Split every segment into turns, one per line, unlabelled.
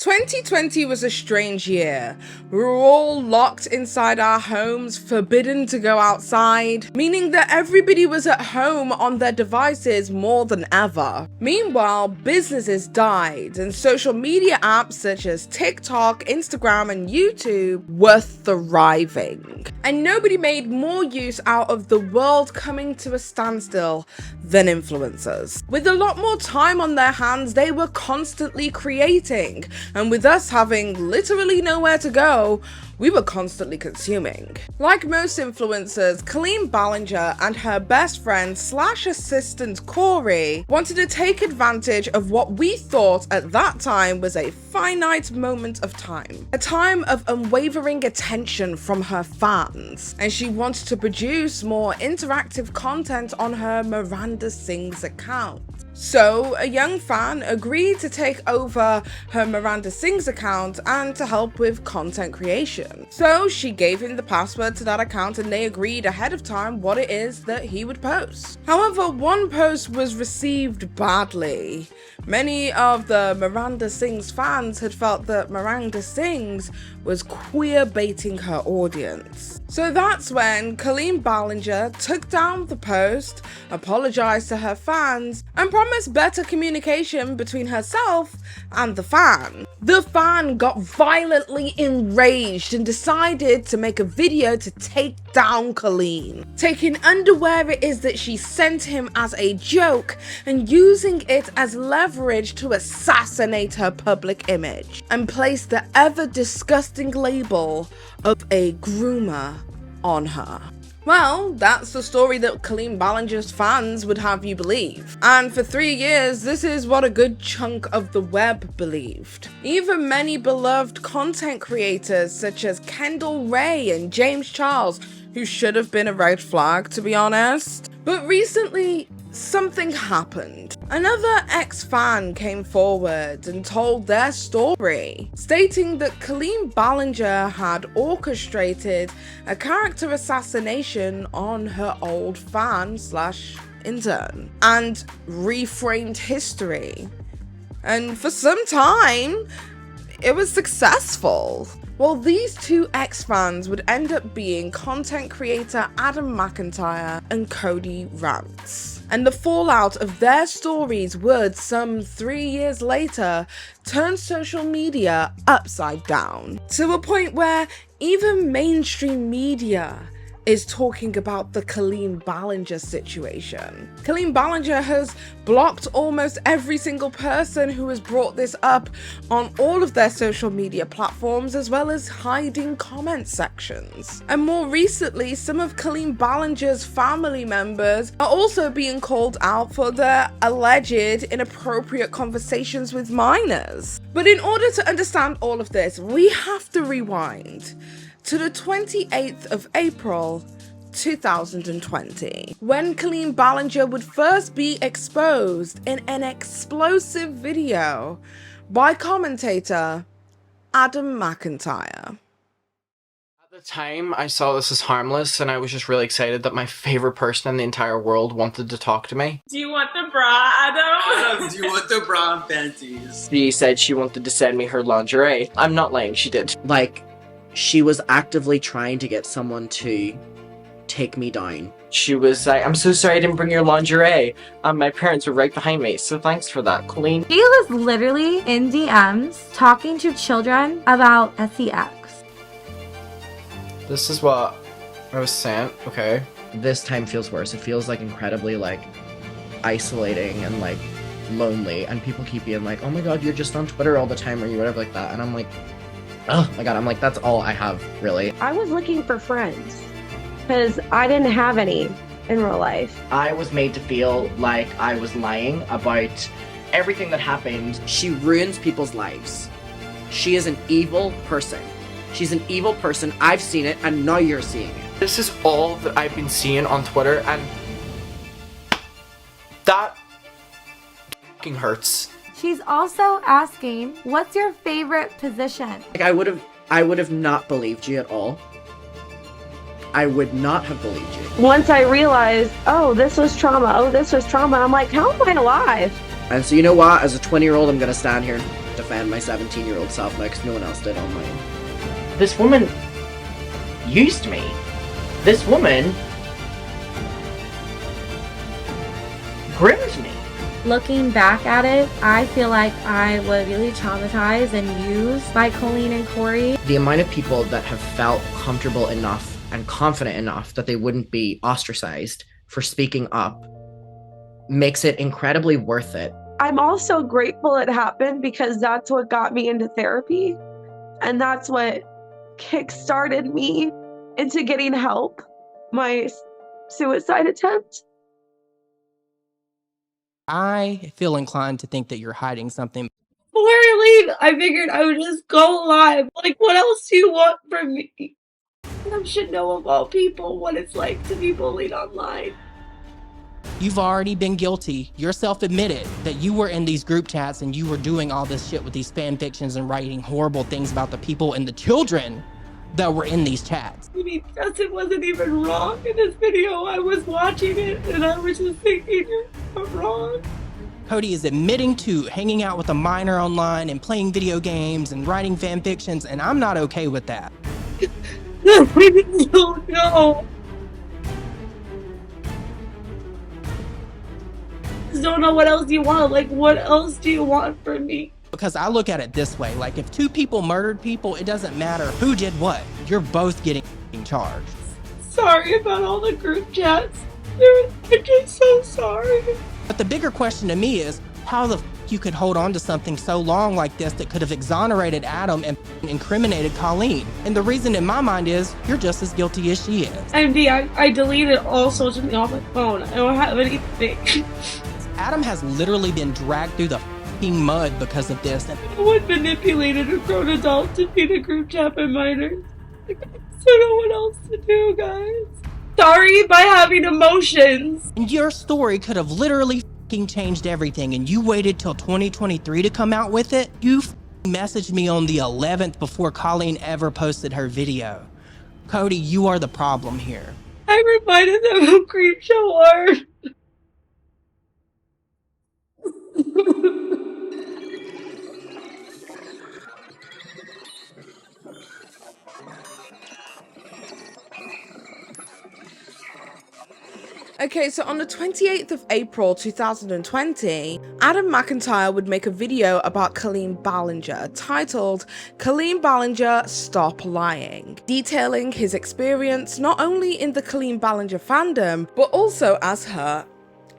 2020 was a strange year. We were all locked inside our homes, forbidden to go outside, meaning that everybody was at home on their devices more than ever. Meanwhile, businesses died, and social media apps such as TikTok, Instagram, and YouTube were thriving. And nobody made more use out of the world coming to a standstill than influencers. With a lot more time on their hands, they were constantly creating. And with us having literally nowhere to go, we were constantly consuming. Like most influencers, Colleen Ballinger and her best friend / assistant Corey wanted to take advantage of what we thought at that time was a finite moment of time. A time of unwavering attention from her fans. And she wanted to produce more interactive content on her Miranda Sings account. So, a young fan agreed to take over her Miranda Sings account and to help with content creation. So, she gave him the password to that account and they agreed ahead of time what it is that he would post. However, one post was received badly. Many of the Miranda Sings fans had felt that Miranda Sings was queer baiting her audience. So that's when Colleen Ballinger took down the post, apologized to her fans, and promised better communication between herself and the fan. The fan got violently enraged and decided to make a video to take down Colleen, taking underwear it is that she sent him as a joke and using it as leverage to assassinate her public image and place the ever disgusting label of a groomer on her. Well, that's the story that Colleen Ballinger's fans would have you believe. And for 3 years, this is what a good chunk of the web believed. Even many beloved content creators such as Kendall Ray and James Charles, who should have been a red flag, to be honest. But recently, something happened. Another ex-fan came forward and told their story, stating that Colleen Ballinger had orchestrated a character assassination on her old fan / intern and reframed history. And for some time, it was successful. Well, these two ex-fans would end up being content creator Adam McIntyre and Cody Rants. And the fallout of their stories would, some 3 years later, turn social media upside down. To a point where even mainstream media is talking about the Colleen Ballinger situation. Colleen Ballinger has blocked almost every single person who has brought this up on all of their social media platforms, as well as hiding comment sections. And more recently, some of Colleen Ballinger's family members are also being called out for their alleged inappropriate conversations with minors. But in order to understand all of this, we have to rewind to the 28th of April, 2020, when Colleen Ballinger would first be exposed in an explosive video by commentator Adam McIntyre.
At the time, I saw this as harmless, and I was just really excited that my favorite person in the entire world wanted to talk to me.
Do you want the bra, Adam?
Do you want the bra and panties?
She said she wanted to send me her lingerie. I'm not lying, she did.
She was actively trying to get someone to take me down.
She was like, I'm so sorry I didn't bring your lingerie. My parents were right behind me, so thanks for that, Colleen.
She was literally in DMs talking to children about sex.
This is what I was sent, okay.
This time feels worse. It feels incredibly isolating and lonely, and people keep being like, oh my god, you're just on Twitter all the time or you whatever like that, and I'm like, oh my god, that's all I have, really.
I was looking for friends because I didn't have any in real life.
I was made to feel like I was lying about everything that happened. She ruins people's lives. She is an evil person. She's an evil person. I've seen it, and now you're seeing it.
This is all that I've been seeing on Twitter, and that fucking hurts.
She's also asking, what's your favorite position?
I would have not believed you at all. I would not have believed you.
Once I realized, oh, this was trauma, I'm like, how am I alive?
And so you know what? As a 20-year-old, I'm gonna stand here defend my 17-year-old self because no one else did online.
This woman used me. This woman groomed me.
Looking back at it, I feel like I was really traumatized and used by Colleen and Corey.
The amount of people that have felt comfortable enough and confident enough that they wouldn't be ostracized for speaking up makes it incredibly worth it.
I'm also grateful it happened because that's what got me into therapy. And that's what kick-started me into getting help. My suicide attempt.
I feel inclined to think that you're hiding something.
Before I leave, I figured I would just go live. Like, what else do you want from me? I should know of all people what it's like to be bullied online.
You've already been guilty. Yourself admitted that you were in these group chats and you were doing all this shit with these fan fictions and writing horrible things about the people and the children that were in these chats.
I mean, Dustin wasn't even wrong in this video. I was watching it and I was just thinking, I'm wrong.
Kodee is admitting to hanging out with a minor online and playing video games and writing fan fictions, and I'm not okay with that.
I don't know. I just don't know what else you want. Like, what else do you want from me?
Because I look at it this way, like if two people murdered people, it doesn't matter who did what. You're both getting charged.
Sorry about all the group chats. I'm just so sorry.
But the bigger question to me is how the you could hold on to something so long like this that could have exonerated Adam and incriminated Colleen. And the reason in my mind is you're just as guilty as she is.
MD, I deleted all social media off my phone. I don't have anything.
Adam has literally been dragged through the mud because of this.
No one manipulated a grown adult to feed a group chat by minors. I don't know what else to do, guys. Sorry by having emotions.
And your story could have literally changed everything, and you waited till 2023 to come out with it? You messaged me on the 11th before Colleen ever posted her video. Kodee, you are the problem here.
I reminded them of Creepshow art.
Okay, so on the 28th of April 2020, Adam McIntyre would make a video about Colleen Ballinger titled Colleen Ballinger Stop Lying, detailing his experience not only in the Colleen Ballinger fandom, but also as her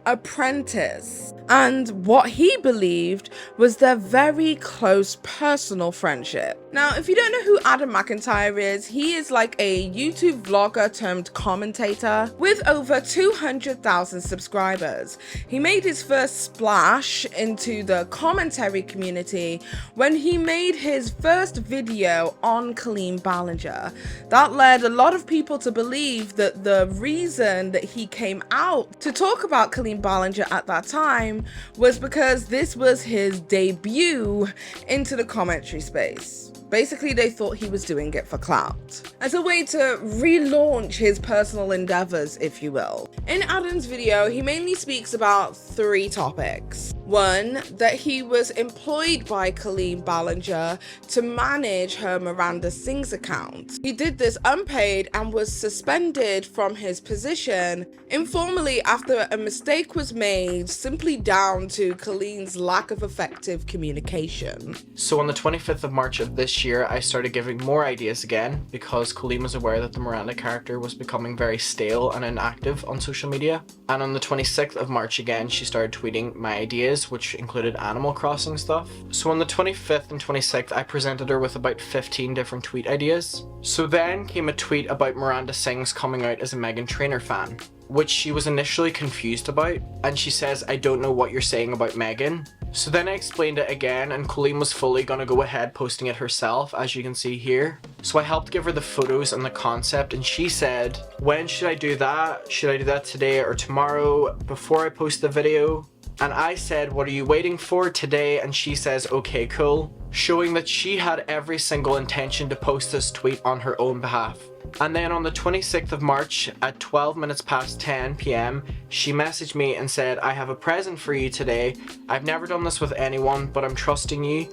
apprentice, and what he believed was their very close personal friendship. Now, if you don't know who Adam McIntyre is, he is like a YouTube vlogger turned commentator with over 200,000 subscribers. He made his first splash into the commentary community when he made his first video on Colleen Ballinger. That led a lot of people to believe that the reason that he came out to talk about Colleen Ballinger at that time was because this was his debut into the commentary space. Basically, they thought he was doing it for clout, as a way to relaunch his personal endeavors, if you will. In Adam's video, he mainly speaks about 3 topics. 1, that he was employed by Colleen Ballinger to manage her Miranda Sings account. He did this unpaid and was suspended from his position informally after a mistake was made, simply down to Colleen's lack of effective communication.
So on the 25th of March of this year, I started giving more ideas again because Colleen was aware that the Miranda character was becoming very stale and inactive on social media. And on the 26th of March again, she started tweeting my ideas, which included Animal Crossing stuff. So on the 25th and 26th, I presented her with about 15 different tweet ideas. So then came a tweet about Miranda Sings coming out as a Meghan Trainor fan, which she was initially confused about, and she says, I don't know what you're saying about Meghan. So then I explained it again, and Colleen was fully gonna go ahead posting it herself, as you can see here. So I helped give her the photos and the concept, and she said, when should I do that? Should I do that today or tomorrow before I post the video? And I said, what are you waiting for, today? And she says, okay, cool. Showing that she had every single intention to post this tweet on her own behalf. And then on the 26th of March at 12 minutes past 10 p.m, she messaged me and said, I have a present for you today. I've never done this with anyone, but I'm trusting you.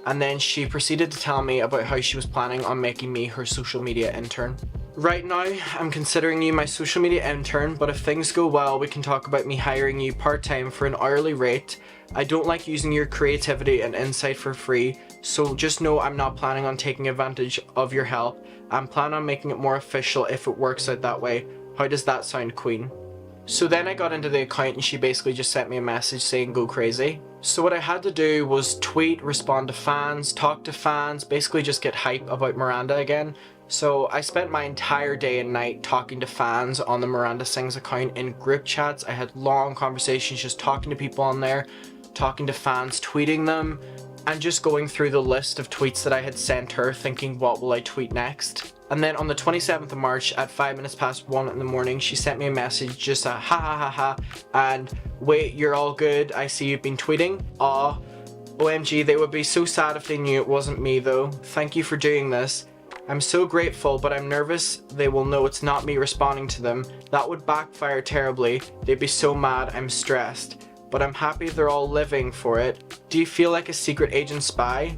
And then she proceeded to tell me about how she was planning on making me her social media intern. Right now, I'm considering you my social media intern, but if things go well, we can talk about me hiring you part-time for an hourly rate. I don't like using your creativity and insight for free, so just know I'm not planning on taking advantage of your help. I'm planning on making it more official if it works out that way. How does that sound, Queen? So then I got into the account and she basically just sent me a message saying go crazy. So what I had to do was tweet, respond to fans, talk to fans, basically just get hype about Miranda again. So I spent my entire day and night talking to fans on the Miranda Sings account in group chats. I had long conversations just talking to people on there, talking to fans, tweeting them, and just going through the list of tweets that I had sent her thinking what will I tweet next. And then on the 27th of March at 1 in the morning, she sent me a message, just a ha ha ha ha, and wait, you're all good, I see you've been tweeting. Aw, OMG, they would be so sad if they knew it wasn't me though. Thank you for doing this. I'm so grateful, but I'm nervous they will know it's not me responding to them. That would backfire terribly. They'd be so mad, I'm stressed. But I'm happy they're all living for it. Do you feel like a secret agent spy?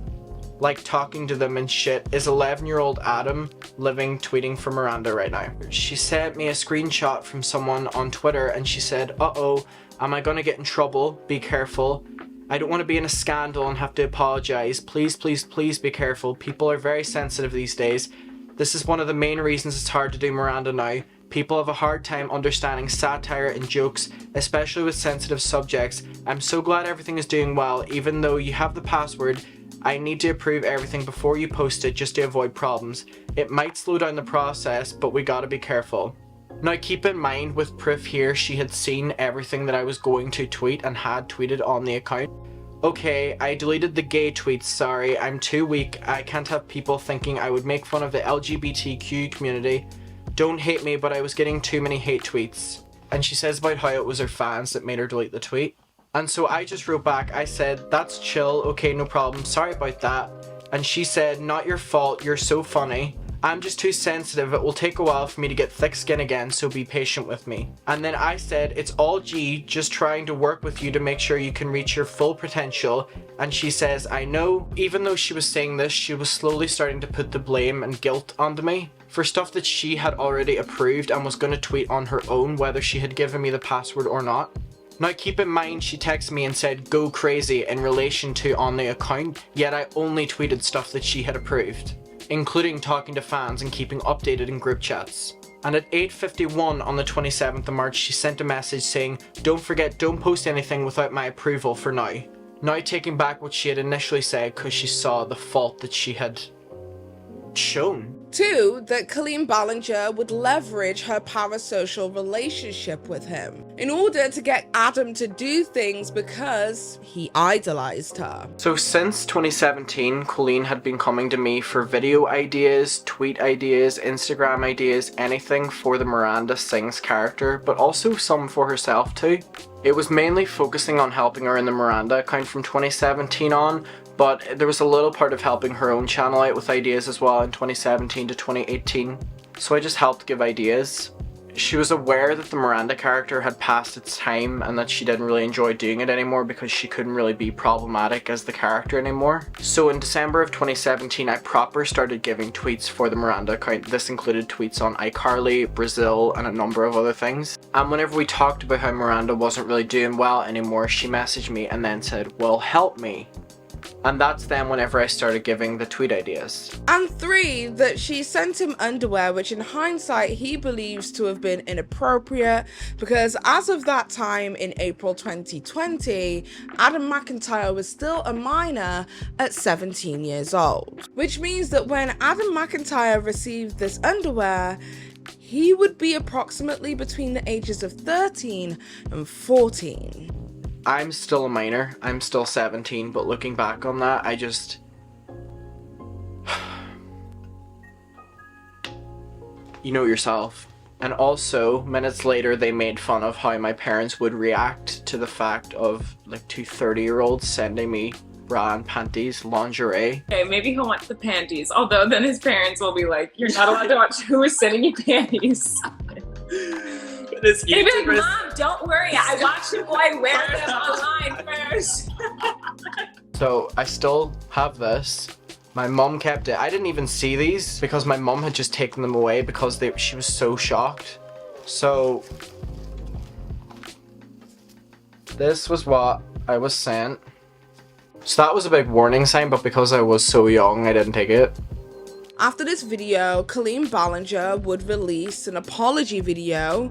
Like talking to them and shit. Is 11-year-old Adam living tweeting for Miranda right now? She sent me a screenshot from someone on Twitter and she said, uh-oh, am I gonna get in trouble? Be careful. I don't want to be in a scandal and have to apologize. Please, please, please be careful. People are very sensitive these days. This is one of the main reasons it's hard to do Miranda now. People have a hard time understanding satire and jokes, especially with sensitive subjects. I'm so glad everything is doing well, even though you have the password. I need to approve everything before you post it just to avoid problems. It might slow down the process, but we gotta be careful. Now keep in mind, with proof here, she had seen everything that I was going to tweet and had tweeted on the account. Okay, I deleted the gay tweets, sorry, I'm too weak. I can't have people thinking I would make fun of the LGBTQ community. Don't hate me, but I was getting too many hate tweets. And she says about how it was her fans that made her delete the tweet. And so I just wrote back, I said, that's chill, okay, no problem, sorry about that. And she said, not your fault, you're so funny. I'm just too sensitive, it will take a while for me to get thick skin again, so be patient with me. And then I said, it's all G, just trying to work with you to make sure you can reach your full potential. And she says, I know. Even though she was saying this, she was slowly starting to put the blame and guilt onto me for stuff that she had already approved and was going to tweet on her own, whether she had given me the password or not. Now keep in mind, she texted me and said go crazy in relation to on the account, yet I only tweeted stuff that she had approved, including talking to fans and keeping updated in group chats. And at 8:51 on the 27th of March, she sent a message saying, don't forget, don't post anything without my approval for now. Now taking back what she had initially said because she saw the fault that she had shown.
2, that Colleen Ballinger would leverage her parasocial relationship with him in order to get Adam to do things because he idolized her.
So since 2017, Colleen had been coming to me for video ideas, tweet ideas, Instagram ideas, anything for the Miranda Sings character, but also some for herself too. It was mainly focusing on helping her in the Miranda account from 2017 on, but there was a little part of helping her own channel out with ideas as well in 2017 to 2018. So I just helped give ideas. She was aware that the Miranda character had passed its time and that she didn't really enjoy doing it anymore because she couldn't really be problematic as the character anymore. So in December of 2017, I proper started giving tweets for the Miranda account. This included tweets on iCarly, Brazil, and a number of other things. And whenever we talked about how Miranda wasn't really doing well anymore, she messaged me and then said, well, help me. And that's then whenever I started giving the tweet ideas.
And 3, that she sent him underwear, which in hindsight he believes to have been inappropriate because as of that time in April 2020, Adam McIntyre was still a minor at 17 years old. Which means that when Adam McIntyre received this underwear, he would be approximately between the ages of 13 and 14.
I'm still a minor, I'm still 17, but looking back on that, I just... You know yourself. And also, minutes later, they made fun of how my parents would react to the fact of, like, 2 30-year-olds sending me bra and panties, lingerie.
Okay, maybe he'll watch the panties, although then his parents will be like, you're not allowed to watch who is sending you panties. Maybe like, Mom, don't worry, I watched a boy wear them online first.
So I still have this. My mom kept it. I didn't even see these because my mom had just taken them away because she was so shocked. So this was what I was sent. So that was a big warning sign, but because I was so young, I didn't take it.
After this video, Colleen Ballinger would release an apology video,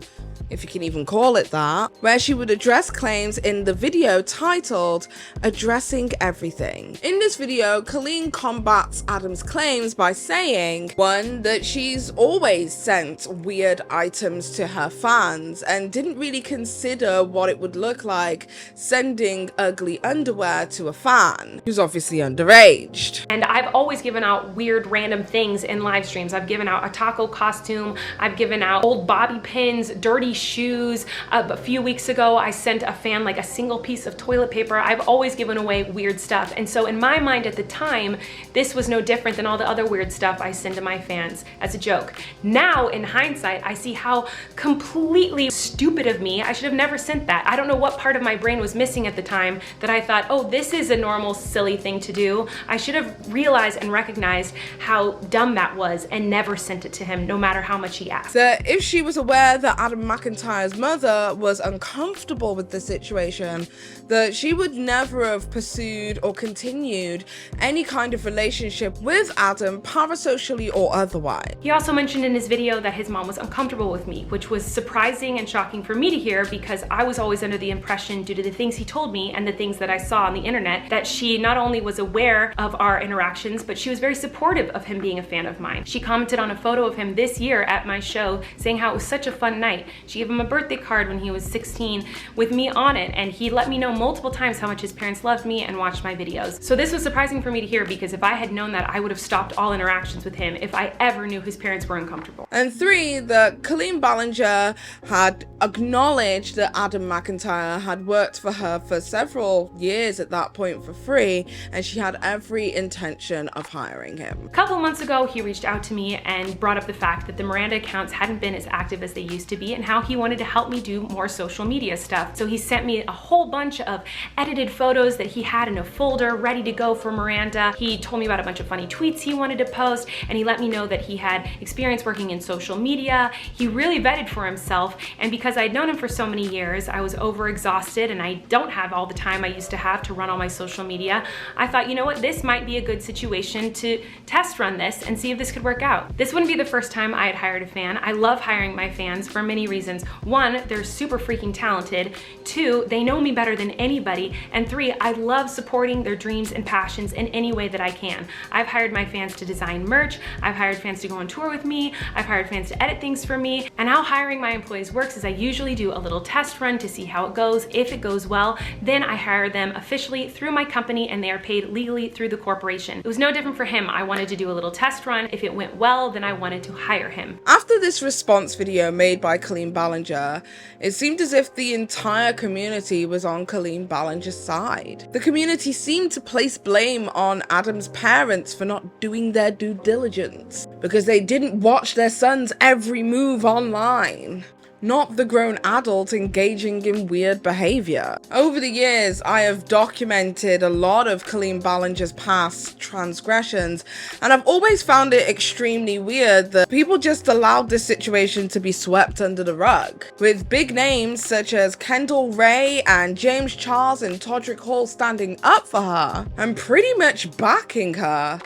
if you can even call it that, where she would address claims in the video titled Addressing Everything. In this video, Colleen combats Adam's claims by saying, 1, that she's always sent weird items to her fans and didn't really consider what it would look like sending ugly underwear to a fan who's obviously underage.
And I've always given out weird random things in live streams. I've given out a taco costume, I've given out old bobby pins, dirty shoes. A few weeks ago, I sent a fan like a single piece of toilet paper. I've always given away weird stuff. And so in my mind at the time, this was no different than all the other weird stuff I send to my fans as a joke. Now, in hindsight, I see how completely stupid of me. I should have never sent that. I don't know what part of my brain was missing at the time that I thought, oh, this is a normal, silly thing to do. I should have realized and recognized how dumb that was and never sent it to him, no matter how much he asked.
That if she was aware that Adam McIntyre's mother was uncomfortable with the situation, that she would never have pursued or continued any kind of relationship with Adam, parasocially or otherwise.
He also mentioned in his video that his mom was uncomfortable with me, which was surprising and shocking for me to hear because I was always under the impression, due to the things he told me and the things that I saw on the internet, that she not only was aware of our interactions, but she was very supportive of him being a fan of mine. She commented on a photo of him this year at my show saying how it was such a fun night. She gave him a birthday card when he was 16 with me on it, and he let me know multiple times how much his parents loved me and watched my videos. So this was surprising for me to hear because if I had known that, I would have stopped all interactions with him if I ever knew his parents were uncomfortable.
And 3, that Colleen Ballinger had acknowledged that Adam McIntyre had worked for her for several years at that point for free, and she had every intention of hiring him.
A couple months ago, he reached out to me and brought up the fact that the Miranda accounts hadn't been as active as they used to be and how he wanted to help me do more social media stuff. So he sent me a whole bunch of edited photos that he had in a folder ready to go for Miranda. He told me about a bunch of funny tweets he wanted to post, and he let me know that he had experience working in social media. He really vetted for himself, and because I'd known him for so many years, I was overexhausted and I don't have all the time I used to have to run all my social media. I thought, you know what, this might be a good situation to test run this and see if this could work out. This wouldn't be the first time I had hired a fan. I love hiring my fans for many reasons. 1, they're super freaking talented. 2, they know me better than anybody. And 3, I love supporting their dreams and passions in any way that I can. I've hired my fans to design merch. I've hired fans to go on tour with me. I've hired fans to edit things for me. And how hiring my employees works is I usually do a little test run to see how it goes. If it goes well, then I hire them officially through my company and they are paid legally through the corporation. It was no different for him. I wanted to do a little test run. If it went well, then I wanted to hire him.
After this response video made by Colleen Ballinger, it seemed as if the entire community was on Colleen Ballinger's side. The community seemed to place blame on Adam's parents for not doing their due diligence because they didn't watch their son's every move online. Not the grown adult engaging in weird behavior. Over the years, I have documented a lot of Colleen Ballinger's past transgressions, and I've always found it extremely weird that people just allowed this situation to be swept under the rug. With big names such as Kendall Ray and James Charles and Todrick Hall standing up for her and pretty much backing her,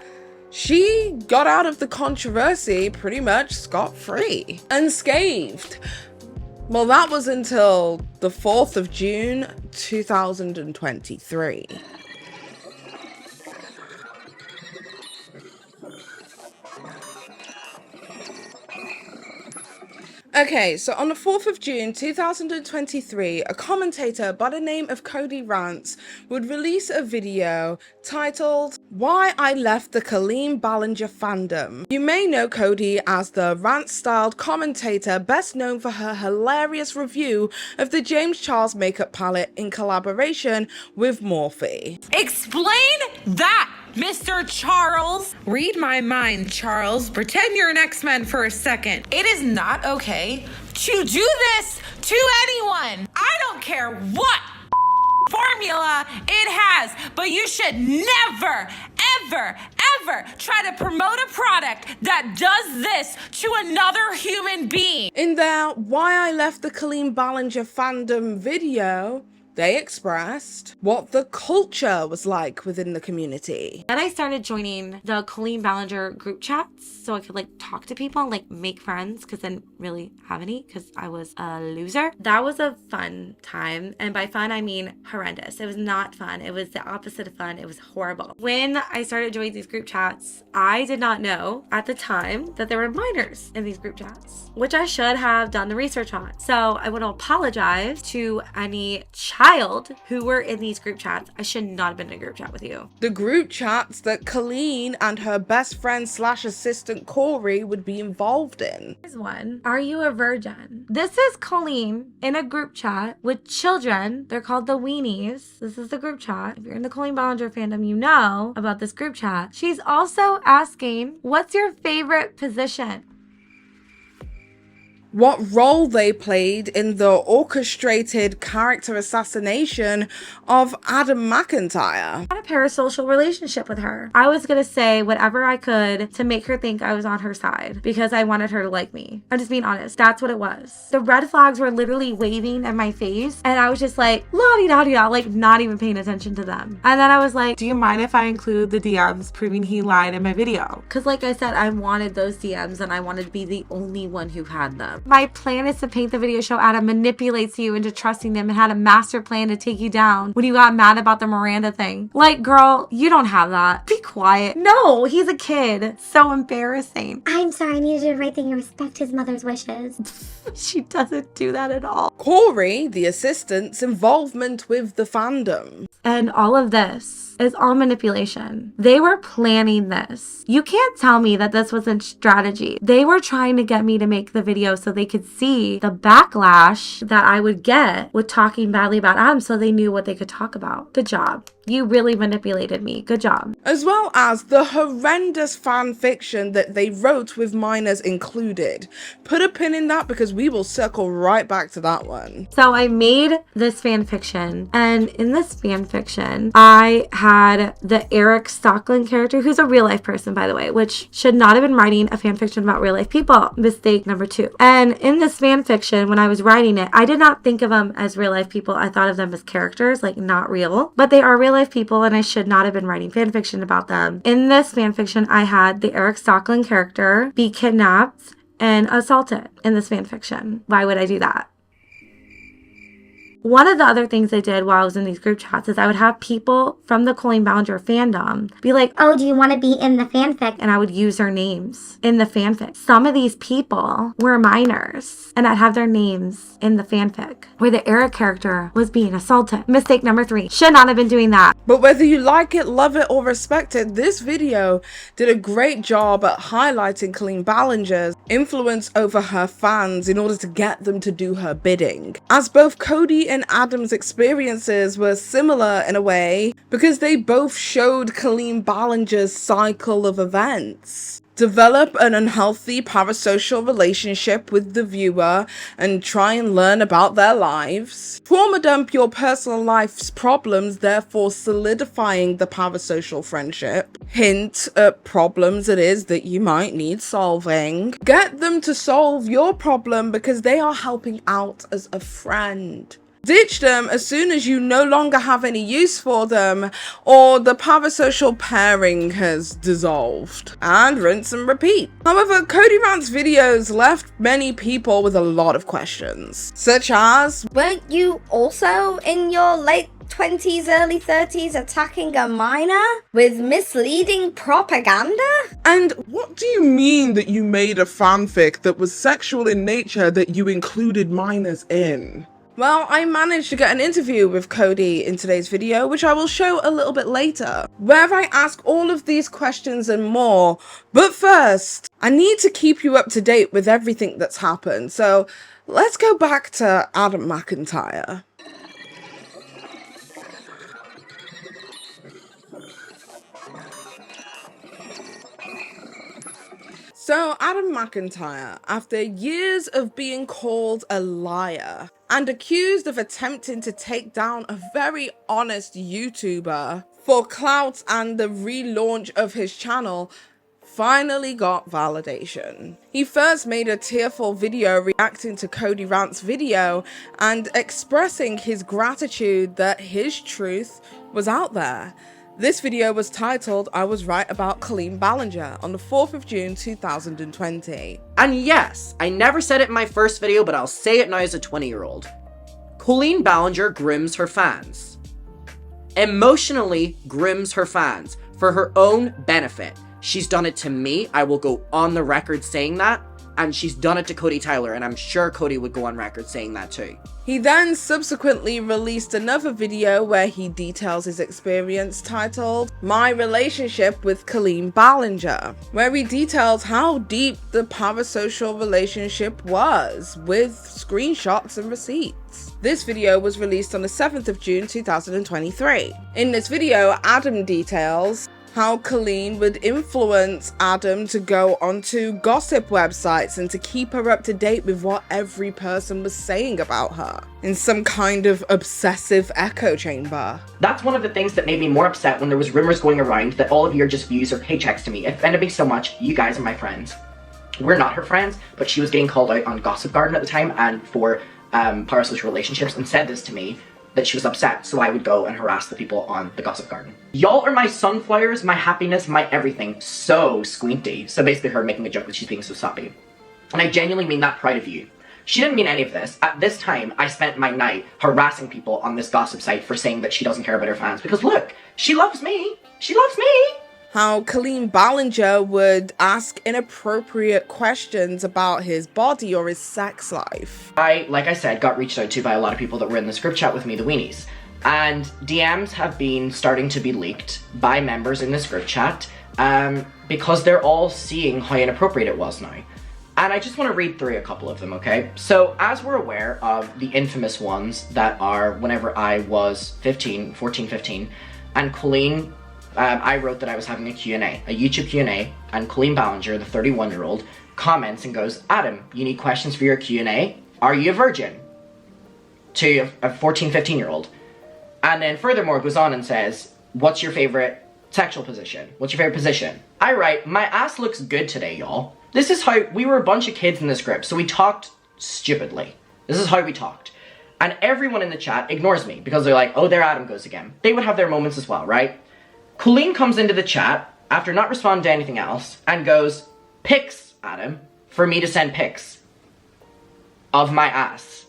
she got out of the controversy pretty much scot-free, unscathed. Well, that was until the 4th of June, 2023. Okay, so on the 4th of June 2023, a commentator by the name of Cody Rants would release a video titled Why I Left the Colleen Ballinger Fandom. You may know Kodee as the rant-styled commentator best known for her hilarious review of the James Charles makeup palette in collaboration with Morphe.
Explain that! Mr. Charles! Read my mind, Charles. Pretend you're an X-Men for a second. It is not okay to do this to anyone. I don't care what formula it has, but you should never, ever, ever try to promote a product that does this to another human being.
In their Why I Left the Colleen Ballinger Fandom video, they expressed what the culture was like within the community.
Then I started joining the Colleen Ballinger group chats so I could like talk to people and like make friends because I didn't really have any because I was a loser. That was a fun time. And by fun, I mean horrendous. It was not fun. It was the opposite of fun. It was horrible. When I started joining these group chats, I did not know at the time that there were minors in these group chats, which I should have done the research on. So I want to apologize to any child who were in these group chats. I should not have been in a group chat with you.
The group chats that Colleen and her best friend / assistant Corey would be involved in.
Here's one. Are you a virgin? This is Colleen in a group chat with children. They're called the Weenies. This is the group chat. If you're in the Colleen Ballinger fandom, you know about this group chat. She's also asking, what's your favorite position?
What role they played in the orchestrated character assassination of Adam McIntyre.
I had a parasocial relationship with her. I was gonna say whatever I could to make her think I was on her side because I wanted her to like me. I'm just being honest. That's what it was. The red flags were literally waving in my face and I was just like, la-di-da-di-da, like not even paying attention to them. And then I was like, do you mind if I include the DMs proving he lied in my video? Because like I said, I wanted those DMs and I wanted to be the only one who had them. My plan is to paint the video show Adam manipulates you into trusting them and had a master plan to take you down when you got mad about the Miranda thing. Like, girl, you don't have that. Be quiet. No, he's a kid. So embarrassing.
I'm sorry, I need to do the right thing and respect his mother's wishes.
She doesn't do that at all.
Corey, the assistant's involvement with the fandom.
And all of this is all manipulation. They were planning this. You can't tell me that this wasn't strategy. They were trying to get me to make the video so they could see the backlash that I would get with talking badly about Adam so they knew what they could talk about. Good job. You really manipulated me. Good job.
As well as the horrendous fan fiction that they wrote with minors included. Put a pin in that because we will circle right back to that one.
So I made this fan fiction, and in this fan fiction, I had the Eric Stockland character, who's a real life person, by the way, which should not have been writing a fan fiction about real life people. Mistake number 2. And in this fan fiction, when I was writing it, I did not think of them as real life people. I thought of them as characters, like not real, but they are real life people, and I should not have been writing fan fiction about them. In this fan fiction, I had the Eric Stockland character be kidnapped and assaulted in this fan fiction. Why would I do that? One of the other things I did while I was in these group chats is I would have people from the Colleen Ballinger fandom be like,
oh, do you want to be in the fanfic?
And I would use their names in the fanfic. Some of these people were minors, and I'd have their names in the fanfic where the Eric character was being assaulted. Mistake number 3. Should not have been doing that.
But whether you like it, love it, or respect it, this video did a great job at highlighting Colleen Ballinger's influence over her fans in order to get them to do her bidding. As both Cody and Adam's experiences were similar in a way because they both showed Colleen Ballinger's cycle of events. Develop an unhealthy parasocial relationship with the viewer and try and learn about their lives. Trauma dump your personal life's problems, therefore solidifying the parasocial friendship. Hint at problems it is that you might need solving. Get them to solve your problem because they are helping out as a friend. Ditch them as soon as you no longer have any use for them or the parasocial pairing has dissolved. And rinse and repeat. However, Cody Rants videos left many people with a lot of questions, such as,
weren't you also in your late 20s, early 30s attacking a minor with misleading propaganda?
And what do you mean that you made a fanfic that was sexual in nature that you included minors in?
Well, I managed to get an interview with Kodee in today's video, which I will show a little bit later, where I ask all of these questions and more. But first, I need to keep you up to date with everything that's happened, so let's go back to Adam McIntyre. So Adam McIntyre, after years of being called a liar and accused of attempting to take down a very honest YouTuber for clout and the relaunch of his channel, finally got validation. He first made a tearful video reacting to Cody Rants' video and expressing his gratitude that his truth was out there. This video was titled "I Was Right About Colleen Ballinger" on the 4th of June 2020.
And yes, I never said it in my first video, but I'll say it now as a 20-year-old. Colleen Ballinger grooms her fans. Emotionally grooms her fans for her own benefit. She's done it to me. I will go on the record saying that. And she's done it to Kodee Tyler, and I'm sure Kodee would go on record saying that too.
He then subsequently released another video where he details his experience titled "My Relationship with Colleen Ballinger," where he details how deep the parasocial relationship was, with screenshots and receipts. This video was released on the 7th of June 2023. In this video, Adam details how Colleen would influence Adam to go onto gossip websites and to keep her up to date with what every person was saying about her, in some kind of obsessive echo chamber.
That's one of the things that made me more upset when there was rumors going around that all of your just views are paychecks to me. It offended me so much. You guys are my friends. We're not her friends, but she was getting called out on Gossip Garden at the time and for parasocial relationships, and said this to me, that she was upset, so I would go and harass the people on the Gossip Garden. Y'all are my sunflowers, my happiness, my everything. So squinty. So basically her making a joke that she's being so soppy. And I genuinely mean that, proud of you. She didn't mean any of this. At this time, I spent my night harassing people on this gossip site for saying that she doesn't care about her fans. Because look, she loves me. She loves me.
How Colleen Ballinger would ask inappropriate questions about his body or his sex life.
I, like I said, got reached out to by a lot of people that were in this group chat with me, the Weenies. And DMs have been starting to be leaked by members in this group chat because they're all seeing how inappropriate it was now. And I just want to read through a couple of them, okay? So, as we're aware of the infamous ones that are whenever I was 14, 15, and Colleen, I wrote that I was having a Q&A, a YouTube Q&A, and Colleen Ballinger, the 31-year-old, comments and goes, "Adam, you need questions for your Q&A? Are you a virgin?" To a 14, 15-year-old. And then furthermore goes on and says, "What's your favorite sexual position? What's your favorite position?" I write, "My ass looks good today, y'all." This is how, we were a bunch of kids in this group, so we talked stupidly. This is how we talked. And everyone in the chat ignores me because they're like, oh, there Adam goes again. They would have their moments as well, right? Colleen comes into the chat after not responding to anything else and goes, "Pics, Adam, for me to send pics of my ass."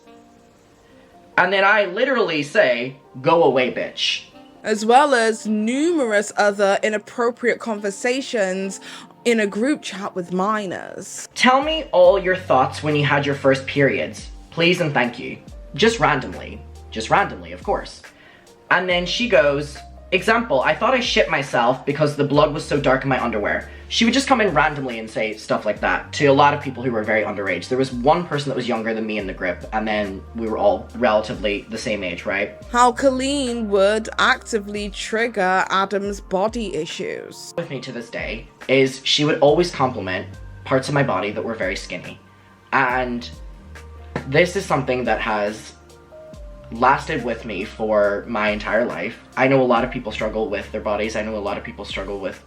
And then I literally say, "Go away, bitch."
As well as numerous other inappropriate conversations in a group chat with minors.
"Tell me all your thoughts when you had your first periods, please and thank you." Just randomly, of course. And then she goes, "Example, I thought I shit myself because the blood was so dark in my underwear." She would just come in randomly and say stuff like that to a lot of people who were very underage. There was one person that was younger than me in the group, and then we were all relatively the same age, right?
How Colleen would actively trigger Adam's body issues.
With me to this day is she would always compliment parts of my body that were very skinny. And this is something that has lasted with me for my entire life. I know a lot of people struggle with their bodies. I know a lot of people struggle with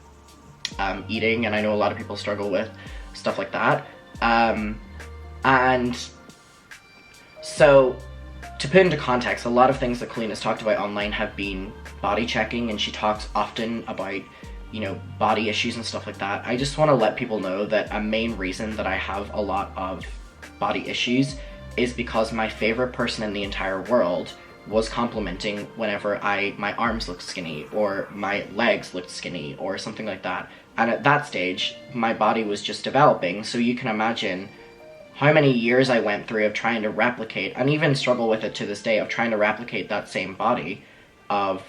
eating, and I know a lot of people struggle with stuff like that. And so, to put into context, a lot of things that Colleen has talked about online have been body checking, and she talks often about, you know, body issues and stuff like that. I just want to let people know that a main reason that I have a lot of body issues is because my favorite person in the entire world was complimenting whenever my arms looked skinny or my legs looked skinny or something like that. And at that stage, my body was just developing, so you can imagine how many years I went through of trying to replicate, and even struggle with it to this day, of trying to replicate that same body of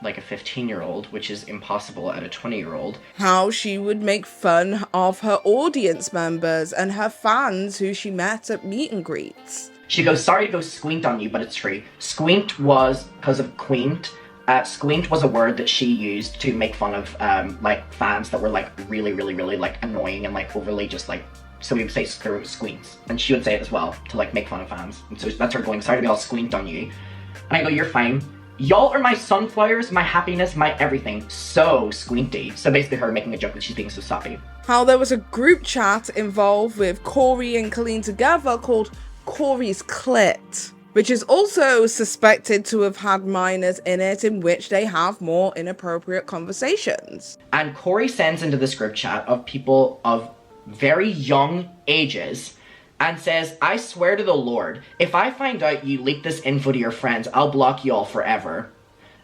like a 15-year-old, which is impossible at a 20-year-old.
How she would make fun of her audience members and her fans who she met at meet and greets.
She goes, "Sorry to go squint on you, but it's true. Squint was because of quaint, Squint was a word that she used to make fun of like fans that were like really like annoying and like overly just like, so we would say squints, and she would say it as well to like make fun of fans. And so that's her going, sorry to be all squint on you. And I go, you're fine. Y'all are my sunflowers, my happiness, my everything. So squinty. So basically her making a joke that she's being so soppy.
How there was a group chat involved with Corey and Colleen together called Corey's Clit, which is also suspected to have had minors in it, in which they have more inappropriate conversations.
And Corey sends into this group chat of people of very young ages and says, I swear to the Lord, if I find out you leaked this info to your friends, I'll block you all forever.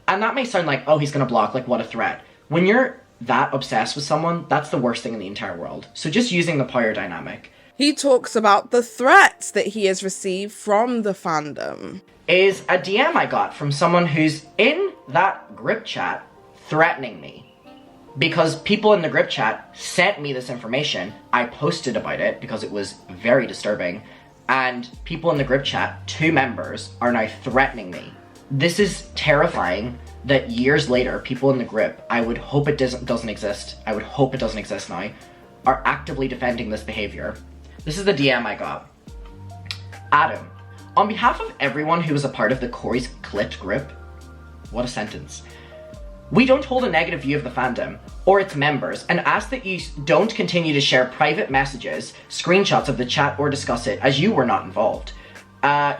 And that may sound like, oh, he's gonna block, like what a threat. When you're that obsessed with someone, that's the worst thing in the entire world. So just using the power dynamic.
He talks about the threats that he has received from the fandom.
Is a DM I got from someone who's in that group chat threatening me. Because people in the group chat sent me this information. I posted about it because it was very disturbing. And people in the group chat, 2 members, are now threatening me. This is terrifying that years later, people in the group, I would hope it doesn't exist. I would hope it doesn't exist now, are actively defending this behavior. This is the DM I got. Adam, on behalf of everyone who was a part of the Corey's Clit group, what a sentence. We don't hold a negative view of the fandom or its members and ask that you don't continue to share private messages, screenshots of the chat or discuss it as you were not involved.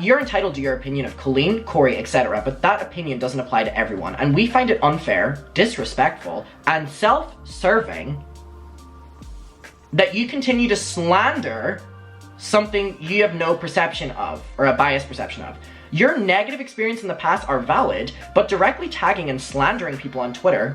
You're entitled to your opinion of Colleen, Corey, etc., but that opinion doesn't apply to everyone, and we find it unfair, disrespectful, and self-serving that you continue to slander something you have no perception of, or a biased perception of. Your negative experience in the past are valid, but directly tagging and slandering people on Twitter,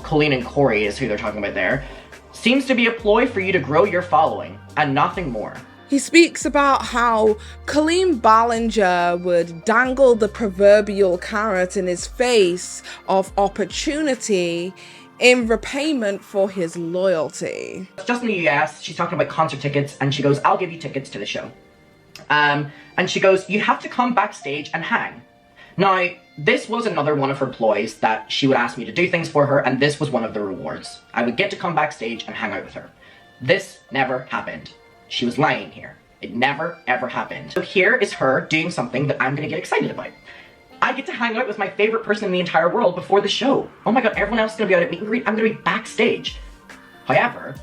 Colleen and Corey is who they're talking about there, seems to be a ploy for you to grow your following, and nothing more.
He speaks about how Colleen Ballinger would dangle the proverbial carrot in his face of opportunity in repayment for his loyalty.
It's just in the US, she's talking about concert tickets, and she goes, I'll give you tickets to the show. And she goes, you have to come backstage and hang. Now, this was another one of her ploys that she would ask me to do things for her, and this was one of the rewards. I would get to come backstage and hang out with her. This never happened. She was lying here. It never, ever happened. So here is her doing something that I'm gonna get excited about. I get to hang out with my favorite person in the entire world before the show. Oh my god, everyone else is gonna be out at meet and greet. I'm gonna be backstage. However,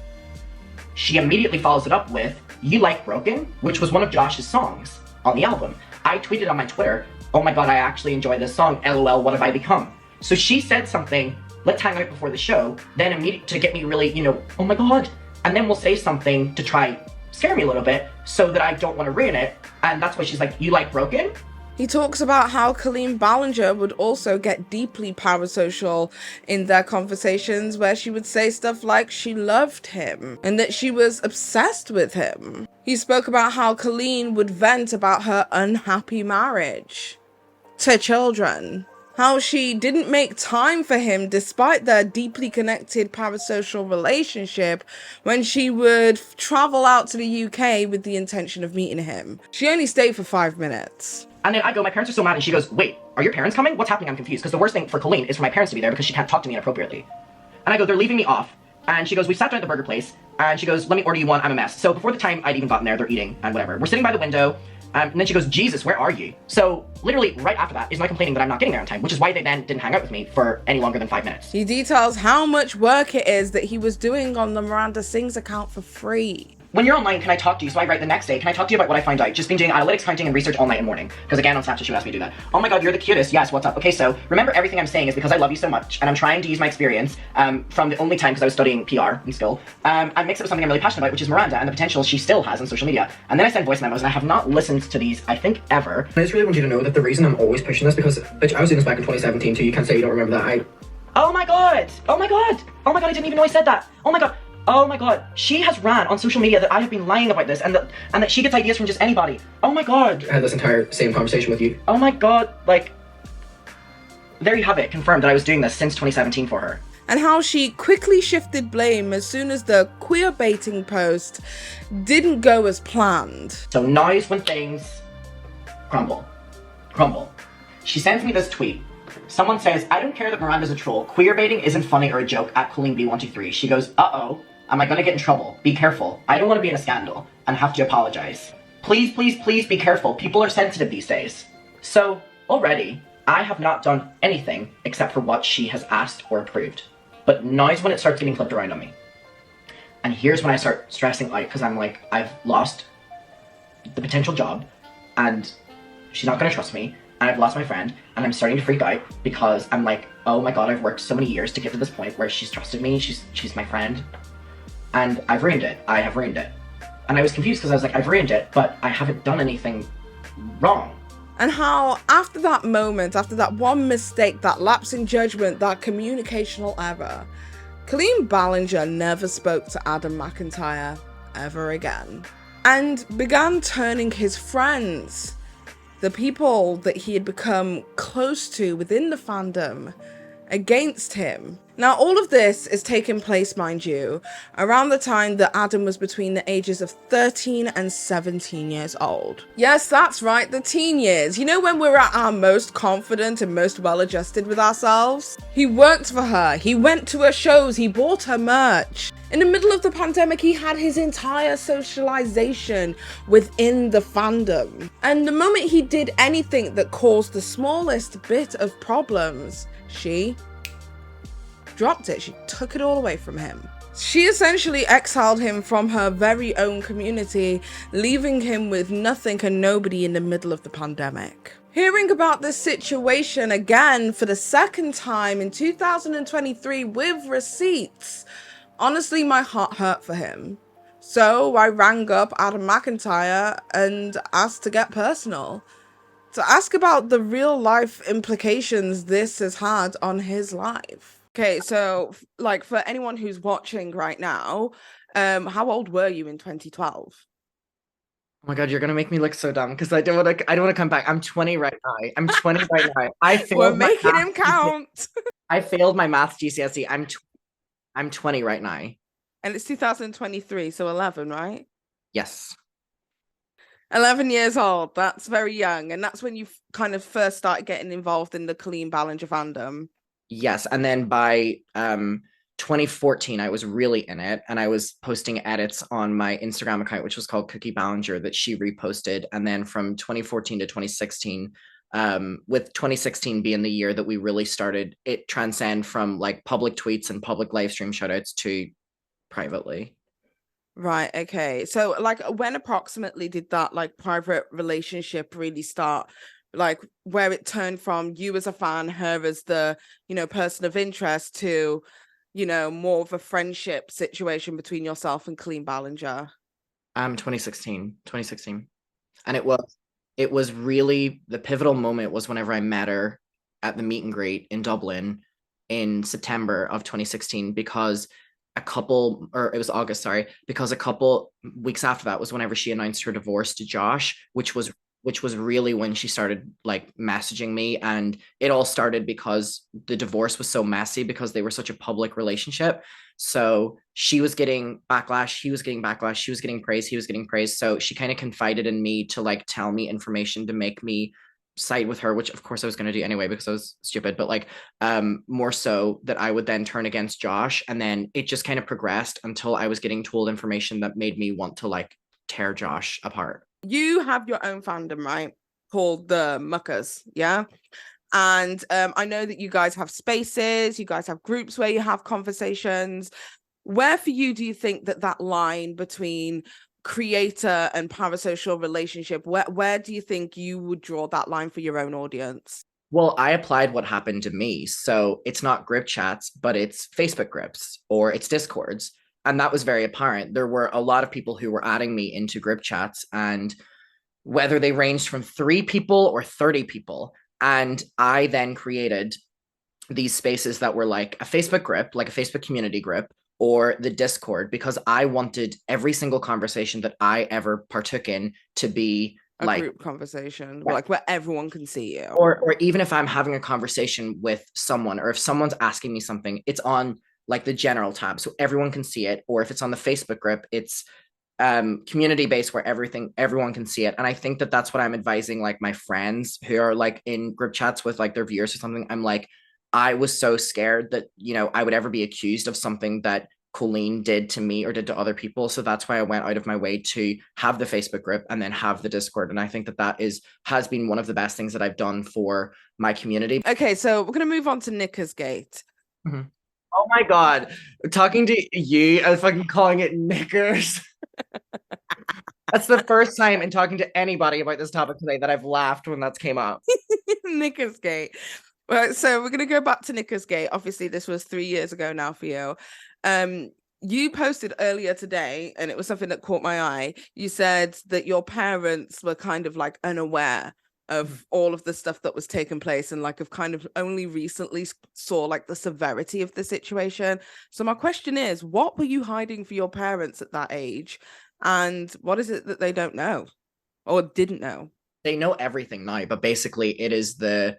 she immediately follows it up with, You Like Broken, which was one of Josh's songs on the album. I tweeted on my Twitter, oh my god, I actually enjoy this song, LOL, what have I become? So she said something, let's hang out before the show, then immediately to get me really, oh my god. And then we'll say something to try scare me a little bit so that I don't want to ruin it. And that's why she's like, You Like Broken?
He talks about how Colleen Ballinger would also get deeply parasocial in their conversations, where she would say stuff like she loved him and that she was obsessed with him. He spoke about how Colleen would vent about her unhappy marriage to children, how she didn't make time for him despite their deeply connected parasocial relationship when she would travel out to the UK with the intention of meeting him. She only stayed for 5 minutes.
And then I go, my parents are so mad, and she goes, wait, are your parents coming? What's happening? I'm confused. Because the worst thing for Colleen is for my parents to be there because she can't talk to me inappropriately. And I go, they're leaving me off. And she goes, we sat down at the burger place. And she goes, let me order you one, I'm a mess. So before the time I'd even gotten there, they're eating and whatever. We're sitting by the window. And then she goes, Jesus, where are you? So literally right after that is my complaining that I'm not getting there on time, which is why they then didn't hang out with me for any longer than 5 minutes.
He details how much work it is that he was doing on the Miranda Sings account for free.
When you're online, can I talk to you? So I write the next day, can I talk to you about what I find out? Just been doing analytics, counting, and research all night and morning. Because again, on Snapchat, she would ask me to do that. Oh my god, you're the cutest. Yes, what's up? Okay, so remember everything I'm saying is because I love you so much, and I'm trying to use my experience from the only time, because I was studying PR in school, and mix it with something I'm really passionate about, which is Miranda, and the potential she still has on social media. And then I send voice memos, and I have not listened to these, I think, ever.
I just really want you to know that the reason I'm always pushing this, because, bitch, I was doing this back in 2017 too, you can't say you don't remember that.
Oh my god! Oh my god! Oh my god, I didn't even know I said that! Oh my god! Oh my god, she has ran on social media that I have been lying about this, and that she gets ideas from just anybody. Oh my god.
I had this entire same conversation with you.
Oh my god, like, there you have it, confirmed that I was doing this since 2017 for her.
And how she quickly shifted blame as soon as the queer baiting post didn't go as planned.
So now is when things crumble. She sends me this tweet Someone says, I don't care that Miranda's a troll. Queer baiting isn't funny or a joke at Colleen B123. She goes, uh-oh, am I gonna get in trouble? Be careful. I don't want to be in a scandal and have to apologize. Please, please, please be careful. People are sensitive these days. So, already, I have not done anything except for what she has asked or approved. But now's when it starts getting flipped around on me. And here's when I start stressing out, because I'm like, I've lost the potential job, and she's not gonna trust me, and I've lost my friend, and I'm starting to freak out because I'm like, oh my god, I've worked so many years to get to this point where she's trusted me, she's my friend, and I've ruined it. I have ruined it. And I was confused because I was like, I've ruined it, but I haven't done anything wrong.
And how after that moment, after that one mistake, that lapse in judgment, that communicational error, Colleen Ballinger never spoke to Adam McIntyre ever again, and began turning his friends, the people that he had become close to within the fandom, against him. Now, all of this is taking place, mind you, around the time that Adam was between the ages of 13 and 17 years old. Yes, that's right, the teen years. You know, when we're at our most confident and most well-adjusted with ourselves? He worked for her, he went to her shows, he bought her merch. In the middle of the pandemic, he had his entire socialization within the fandom. And the moment he did anything that caused the smallest bit of problems, she dropped it. She took it all away from him. She essentially exiled him from her very own community, leaving him with nothing and nobody in the middle of the pandemic. Hearing about this situation again for the second time in 2023 with receipts, honestly, my heart hurt for him. So I rang up Adam McIntyre and asked to get personal, to ask about the real life implications this has had on his life. Okay, so like for anyone who's watching right now, how old were you in 2012?
Oh my god, you're gonna make me look so dumb because I don't want to come back. I'm 20 right now. I'm 20 right now. I failed.
We're making him count.
I failed my math GCSE. I'm 20 right now.
And it's 2023, so 11, right?
Yes.
11 years old. That's very young, and that's when you kind of first started getting involved in the Colleen Ballinger fandom.
Yes, and then by 2014, I was really in it, and I was posting edits on my Instagram account, which was called Cookie Ballinger, that she reposted. And then from 2014 to 2016, with 2016 being the year that we really started it transcend from like public tweets and public live stream shoutouts to privately.
Right, okay. So like when approximately did that like private relationship really start? Like where it turned from you as a fan, her as the, person of interest to, more of a friendship situation between yourself and Colleen Ballinger?
2016. And it was really the pivotal moment was whenever I met her at the meet and greet in Dublin in September of 2016, because it was August, sorry, because a couple weeks after that was whenever she announced her divorce to Josh, which was really when she started like messaging me. And it all started because the divorce was so messy because they were such a public relationship. So she was getting backlash, he was getting backlash, she was getting praise, he was getting praise. So she kind of confided in me to like tell me information to make me side with her, which of course I was going to do anyway because I was stupid, but like more so that I would then turn against Josh. And then it just kind of progressed until I was getting told information that made me want to like tear Josh apart.
You have your own fandom, right? Called the Muckers, yeah? And I know that you guys have spaces, you guys have groups where you have conversations. Where for you do you think that line between creator and parasocial relationship, where do you think you would draw that line for your own audience?
Well, I applied what happened to me. So it's not group chats, but it's Facebook groups or it's Discords. And that was very apparent. There were a lot of people who were adding me into group chats, and whether they ranged from 3 people or 30 people. And I then created these spaces that were like a Facebook group, like a Facebook community group, or the Discord, because I wanted every single conversation that I ever partook in to be
a
like
group conversation, like where everyone can see you.
Or even if I'm having a conversation with someone, or if someone's asking me something, it's on like the general tab so everyone can see it. Or if it's on the Facebook group, it's
community based where everyone can see it. And I think that that's what I'm advising like my friends who are like in group chats with like their viewers or something. I'm like, I was so scared that, you know, I would ever be accused of something that Colleen did to me or did to other people. So that's why I went out of my way to have the Facebook group and then have the Discord. And I think that has been one of the best things that I've done for my community.
Okay, so we're going to move on to Nickersgate.
Mm-hmm. Oh my God. Talking to you, I was fucking calling it Knickers. That's the first time in talking to anybody about this topic today that I've laughed when that came up.
Nickersgate. Right, so we're going to go back to Nickersgate. Obviously, this was 3 years ago now for you. You posted earlier today, and it was something that caught my eye. You said that your parents were kind of like unaware of all of the stuff that was taking place and like have kind of only recently saw like the severity of the situation. So my question is, what were you hiding for your parents at that age? And what is it that they don't know or didn't know?
They know everything now, but basically it is the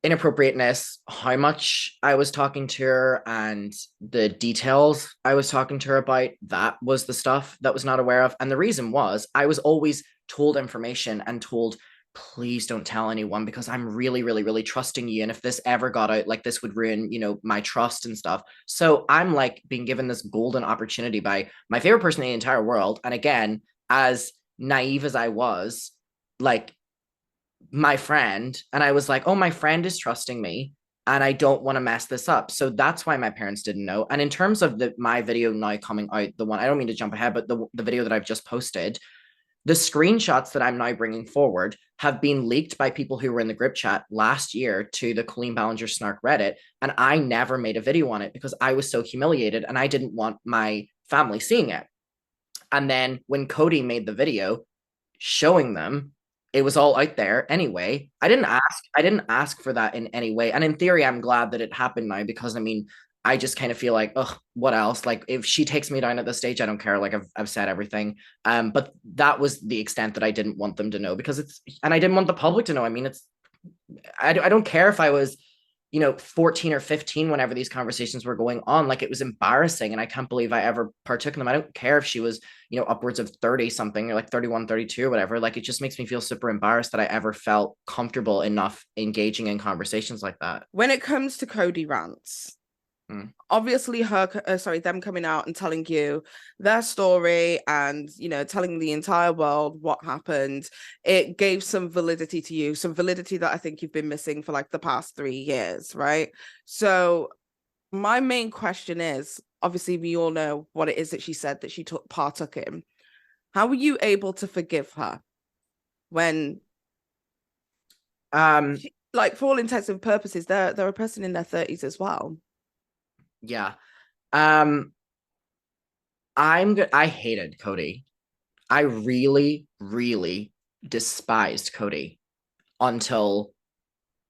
inappropriateness, how much I was talking to her and the details I was talking to her about. That was the stuff that was not aware of. And the reason was I was always told information and told, please don't tell anyone because I'm really, really, really trusting you. And if this ever got out, like this would ruin, you know, my trust and stuff. So I'm like being given this golden opportunity by my favorite person in the entire world. And again, as naive as I was, like my friend, and I was like, oh, my friend is trusting me and I don't want to mess this up. So that's why my parents didn't know. And in terms of my video now coming out, the one, I don't mean to jump ahead, but the video that I've just posted, the screenshots that I'm now bringing forward have been leaked by people who were in the group chat last year to the Colleen Ballinger Snark Reddit. And I never made a video on it because I was so humiliated and I didn't want my family seeing it. And then when Kodee made the video showing them, it was all out there anyway. I didn't ask for that in any way. And in theory, I'm glad that it happened now because I mean, I just kind of feel like, ugh, what else? Like if she takes me down at this stage, I don't care. Like I've said everything. But that was the extent that I didn't want them to know because and I didn't want the public to know. I mean, I don't care if I was, you know, 14 or 15 whenever these conversations were going on. Like it was embarrassing and I can't believe I ever partook in them. I don't care if she was, you know, upwards of 30 something or like 31, 32 or whatever. Like it just makes me feel super embarrassed that I ever felt comfortable enough engaging in conversations like that.
When it comes to Cody Rants, obviously them coming out and telling you their story and, you know, telling the entire world what happened, it gave some validity to you, some validity that I think you've been missing for like the past 3 years, right? So my main question is, obviously we all know what it is that she said that she partook in. How were you able to forgive her when like for all intents and purposes they're a person in their 30s as well?
Yeah. I hated Kodee. I really, really despised Kodee until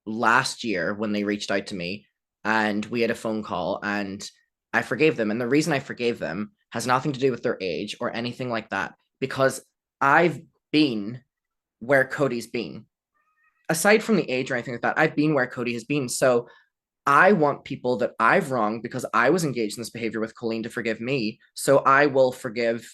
last year when they reached out to me and we had a phone call and I forgave them. And the reason I forgave them has nothing to do with their age or anything like that, because I've been where Kodee's been. Aside from the age or anything like that, I've been where Kodee has been. So I want people that I've wronged because I was engaged in this behavior with Colleen to forgive me. So I will forgive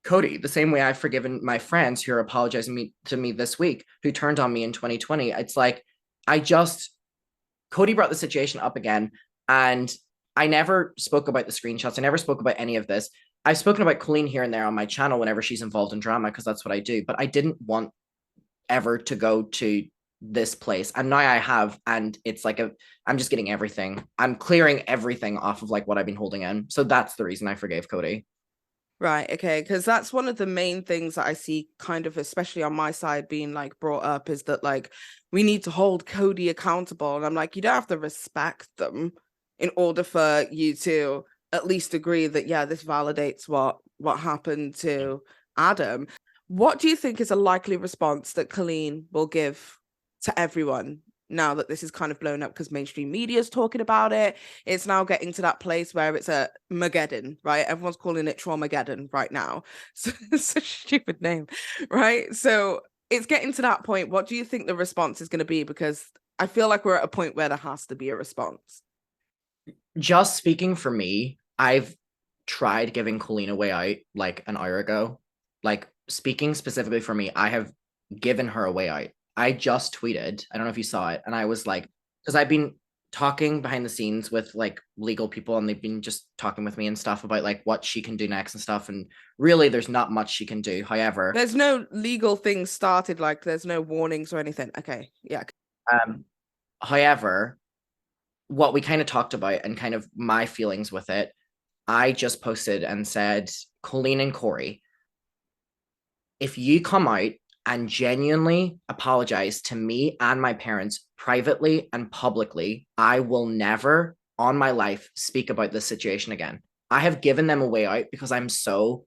Kodee the same way I've forgiven my friends who are apologizing to me this week, who turned on me in 2020. It's like, Kodee brought the situation up again. And I never spoke about the screenshots. I never spoke about any of this. I've spoken about Colleen here and there on my channel whenever she's involved in drama, because that's what I do. But I didn't want ever to go to this place, and now I have, and it's like I'm just getting everything. I'm clearing everything off of like what I've been holding in. So that's the reason I forgave Kodee.
Right, okay, because that's one of the main things that I see kind of, especially on my side, being like brought up, is that like we need to hold Kodee accountable. And I'm like, you don't have to respect them in order for you to at least agree that, yeah, this validates what happened to Adam. What do you think is a likely response that Colleen will give to everyone now that this is kind of blown up, because mainstream media is talking about it? It's now getting to that place where it's a Mageddon, right? Everyone's calling it Traumageddon right now. So it's a stupid name, right? So it's getting to that point. What do you think the response is going to be? Because I feel like we're at a point where there has to be a response.
Just speaking for me, I've tried giving Colleen a way out like an hour ago. Like, speaking specifically for me, I have given her a way out. I just tweeted, I don't know if you saw it, and I was like, because I've been talking behind the scenes with like legal people, and they've been just talking with me and stuff about like what she can do next and stuff, and really there's not much she can do. However,
there's no legal things started, like there's no warnings or anything. Okay, yeah.
However, what we kind of talked about and kind of my feelings with it, I just posted and said, Colleen and Corey, if you come out and genuinely apologize to me and my parents privately and publicly, I will never on my life speak about this situation again. I have given them a way out because I'm so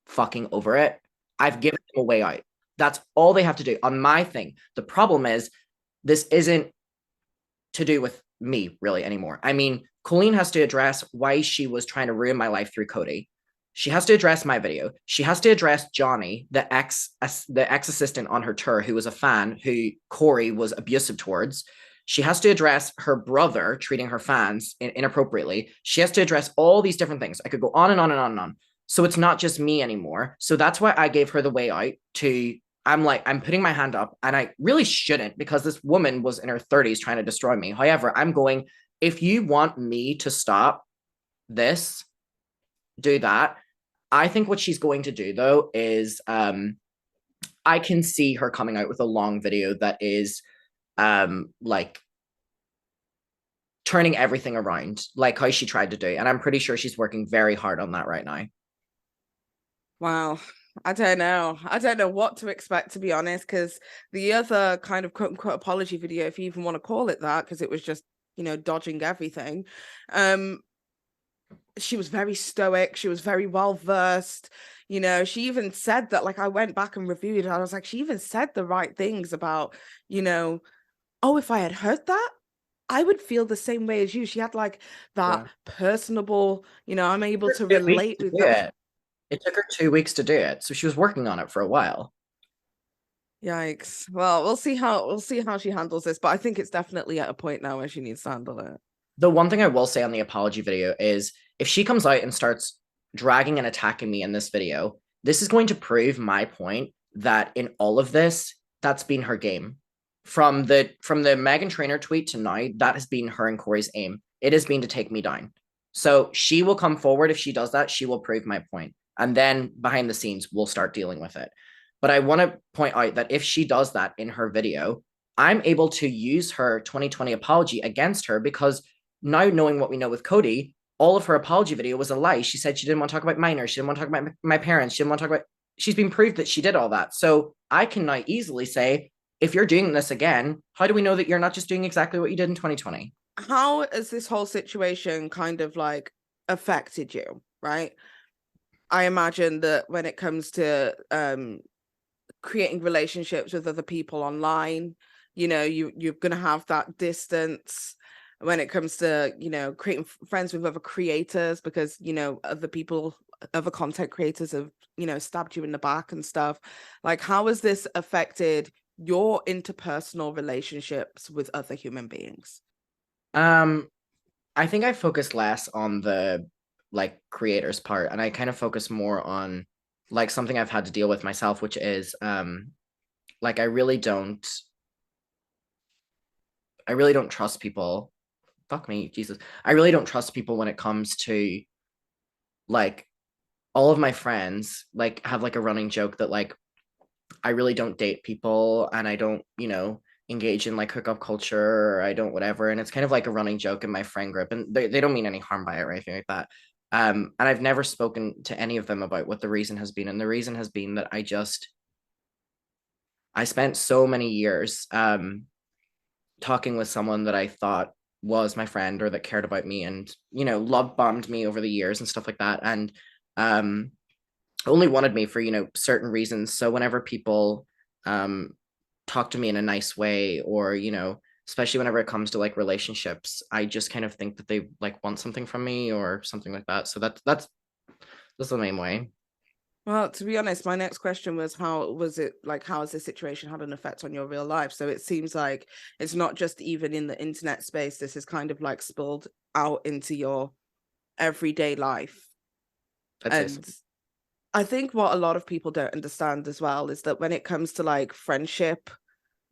fucking over it. I've given them a way out. That's all they have to do on my thing. The problem is, this isn't to do with me really anymore. I mean, Colleen has to address why she was trying to ruin my life through Kodee. She has to address my video. She has to address Johnny, the ex-assistant on her tour, who was a fan who Corey was abusive towards. She has to address her brother treating her fans inappropriately. She has to address all these different things. I could go on and on and on and on. So it's not just me anymore. So that's why I gave her the way out to, I'm like, I'm putting my hand up, and I really shouldn't, because this woman was in her 30s trying to destroy me. However, I'm going, if you want me to stop this, do that. I think what she's going to do, though, is I can see her coming out with a long video that is like turning everything around, like how she tried to do. And I'm pretty sure she's working very hard on that right now.
Wow. I don't know. I don't know what to expect, to be honest, because the other kind of quote unquote apology video, if you even want to call it that, because it was just, you know, dodging everything. She was very stoic. She was very well versed. You know, she even said that, like, I went back and reviewed it. I was like, she even said the right things about, you know, oh, if I had heard that, I would feel the same way as you. She had like that personable, you know, I'm able to relate with that.
It took her 2 weeks to do it, so she was working on it for a while.
Yikes. Well, we'll see how she handles this, but I think it's definitely at a point now where she needs to handle it.
The one thing I will say on the apology video is, if she comes out and starts dragging and attacking me in this video, this is going to prove my point that in all of this, that's been her game. From the Meghan Trainor tweet to now, that has been her and Corey's aim. It has been to take me down. So she will come forward. If she does that, she will prove my point. And then behind the scenes, we'll start dealing with it. But I want to point out that if she does that in her video, I'm able to use her 2020 apology against her, because now knowing what we know with Kodee, all of her apology video was a lie. She said she didn't want to talk about minors. She didn't want to talk about my parents. She didn't want to talk about... She's been proved that she did all that. So I can now easily say, if you're doing this again, how do we know that you're not just doing exactly what you did in 2020?
How has this whole situation kind of like affected you, right? I imagine that when it comes to creating relationships with other people online, you know, you're going to have that distance when it comes to, you know, creating friends with other creators, because, you know, other content creators have, you know, stabbed you in the back and stuff. Like, how has this affected your interpersonal relationships with other human beings?
I think I focus less on the like creators part, and I kind of focus more on like something I've had to deal with myself, which is like I really don't trust people. Fuck me, Jesus. I really don't trust people when it comes to, like, all of my friends like have like a running joke that like I really don't date people, and I don't, you know, engage in like hookup culture, or I don't whatever, and it's kind of like a running joke in my friend group, and they don't mean any harm by it or anything like that. And I've never spoken to any of them about what the reason has been, and the reason has been that I spent so many years talking with someone that I thought was my friend or that cared about me, and, you know, love bombed me over the years and stuff like that, and only wanted me for, you know, certain reasons. So whenever people talk to me in a nice way, or, you know, especially whenever it comes to like relationships, I just kind of think that they like want something from me or something like that. So that's the main way.
Well, to be honest, my next question was, how was it, like, how has this situation had an effect on your real life? So it seems like it's not just even in the internet space. This is kind of like spilled out into your everyday life. And I think what a lot of people don't understand as well is that when it comes to like friendship,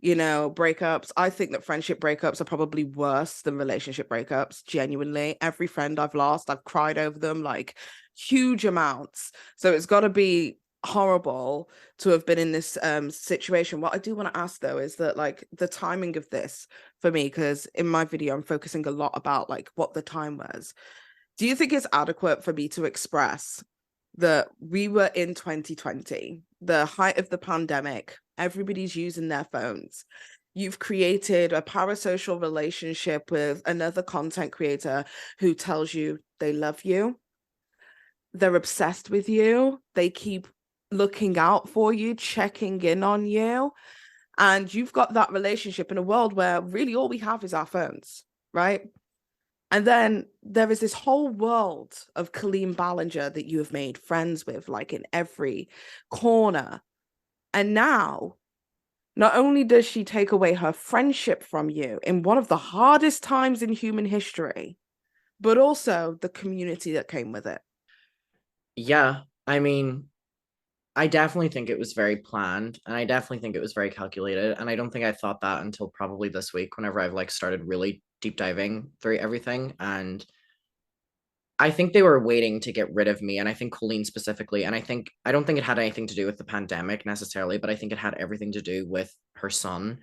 you know, breakups, I think that friendship breakups are probably worse than relationship breakups. Genuinely, every friend I've lost, I've cried over them like huge amounts. So it's got to be horrible to have been in this situation. What I do want to ask though is that like the timing of this for me, because in my video I'm focusing a lot about like what the time was. Do you think it's adequate for me to express that we were in 2020, the height of the pandemic, everybody's using their phones. You've created a parasocial relationship with another content creator who tells you they love you, they're obsessed with you, they keep looking out for you, checking in on you, and you've got that relationship in a world where really all we have is our phones, right? And then there is this whole world of Colleen Ballinger that you have made friends with, like in every corner. And now, not only does she take away her friendship from you in one of the hardest times in human history, but also the community that came with it.
Yeah, I mean, I definitely think it was very planned, and I definitely think it was very calculated, and I don't think I thought that until probably this week, whenever I've like started really deep diving through everything. And I think they were waiting to get rid of me, and I think Colleen specifically, and I don't think it had anything to do with the pandemic necessarily, but I think it had everything to do with her son.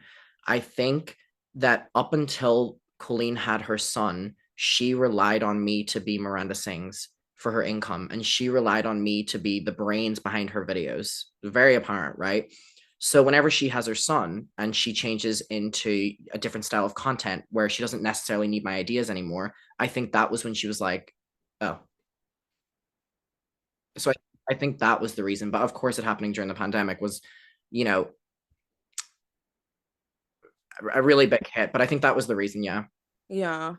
I think that up until Colleen had her son, she relied on me to be Miranda Sings for her income, and she relied on me to be the brains behind her videos. Very apparent, right? So whenever she has her son and she changes into a different style of content where she doesn't necessarily need my ideas anymore, I think that was when she was like, oh. So I think that was the reason. But of course, it happening during the pandemic was, you know, a really big hit. But I think that was the reason, yeah.
Yeah.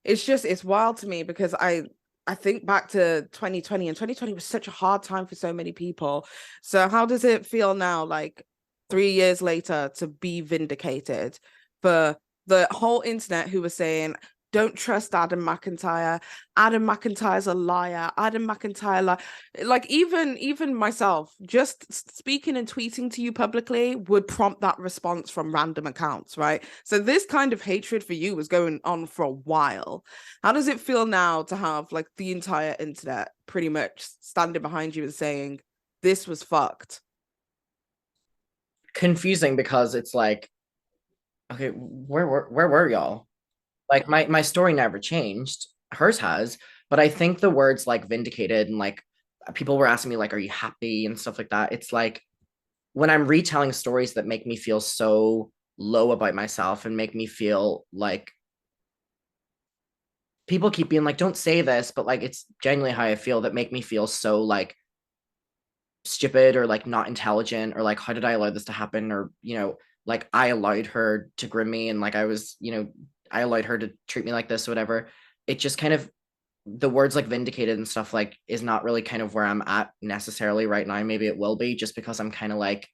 It's wild to me because I think back to 2020, and 2020 was such a hard time for so many people. So how does it feel now, like 3 years later, to be vindicated for the whole internet who was saying, don't trust Adam McIntyre. Adam McIntyre's a liar. Adam McIntyre, like even myself, just speaking and tweeting to you publicly would prompt that response from random accounts, right? So this kind of hatred for you was going on for a while. How does it feel now to have like the entire internet pretty much standing behind you and saying this was fucked?
Confusing, because it's like, okay, where were y'all? Like my story never changed. Hers has, but I think the words like vindicated and like people were asking me like, are you happy and stuff like that. It's like when I'm retelling stories that make me feel so low about myself and make me feel like people keep being like, don't say this, but like it's genuinely how I feel, that make me feel so like stupid or like not intelligent, or like, how did I allow this to happen? Or, you know, like I allowed her to groom me, and like I was, you know, I allowed her to treat me like this or whatever. It just kind of, the words like vindicated and stuff like is not really kind of where I'm at necessarily right now. Maybe it will be, just because I'm kind of like,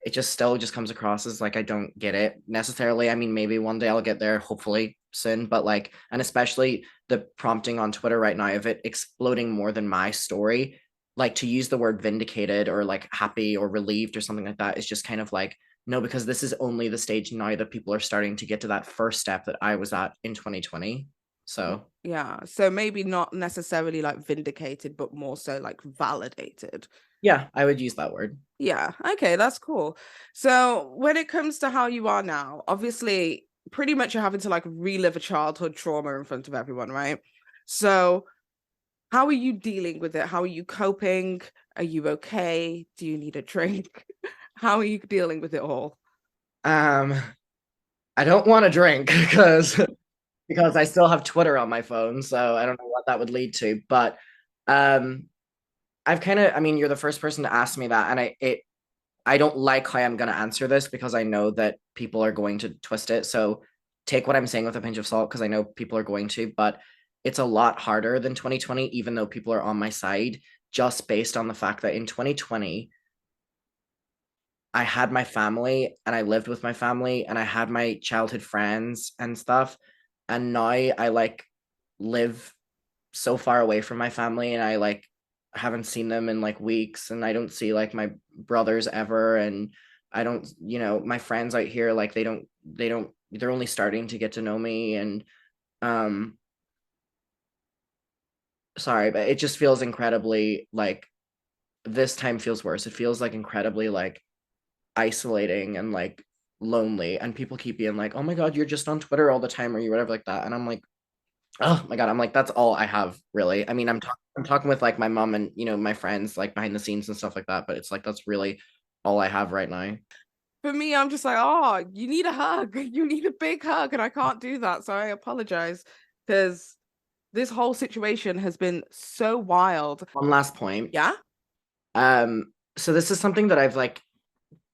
it just still just comes across as like I don't get it necessarily. I mean, maybe one day I'll get there, hopefully soon, but like, and especially the prompting on Twitter right now of it exploding more than my story, like to use the word vindicated or like happy or relieved or something like that is just kind of like, no, because this is only the stage now that people are starting to get to that first step that I was at in 2020. So
yeah, so maybe not necessarily like vindicated, but more so like validated.
Yeah, I would use that word.
Yeah, okay, that's cool. So when it comes to how you are now, obviously pretty much you're having to like relive a childhood trauma in front of everyone, right? So how are you dealing with it? How are you coping? Are you okay? Do you need a drink? How are you dealing with it all?
I don't want to drink because I still have Twitter on my phone, so I don't know what that would lead to. But I've kind of, I mean, you're the first person to ask me that, and I don't like how I'm going to answer this because I know that people are going to twist it. So take what I'm saying with a pinch of salt, because I know people are going to, but it's a lot harder than 2020, even though people are on my side, just based on the fact that in 2020, I had my family and I lived with my family and I had my childhood friends and stuff. And now I like live so far away from my family, and I like haven't seen them in like weeks, and I don't see like my brothers ever, and I don't, you know, my friends out here, like they're only starting to get to know me, and sorry, but it just feels incredibly like this time feels worse. It feels like incredibly like isolating and like lonely, and people keep being like, oh my god, you're just on Twitter all the time or you whatever like that, and I'm like, oh my god, I'm like, that's all I have really. I mean, I'm talking with like my mom and, you know, my friends like behind the scenes and stuff like that, but it's like that's really all I have right now.
For me, I'm just like, oh, you need a hug. You need a big hug, and I can't do that. So I apologize, because this whole situation has been so wild.
One last point.
Yeah?
So this is something that I've like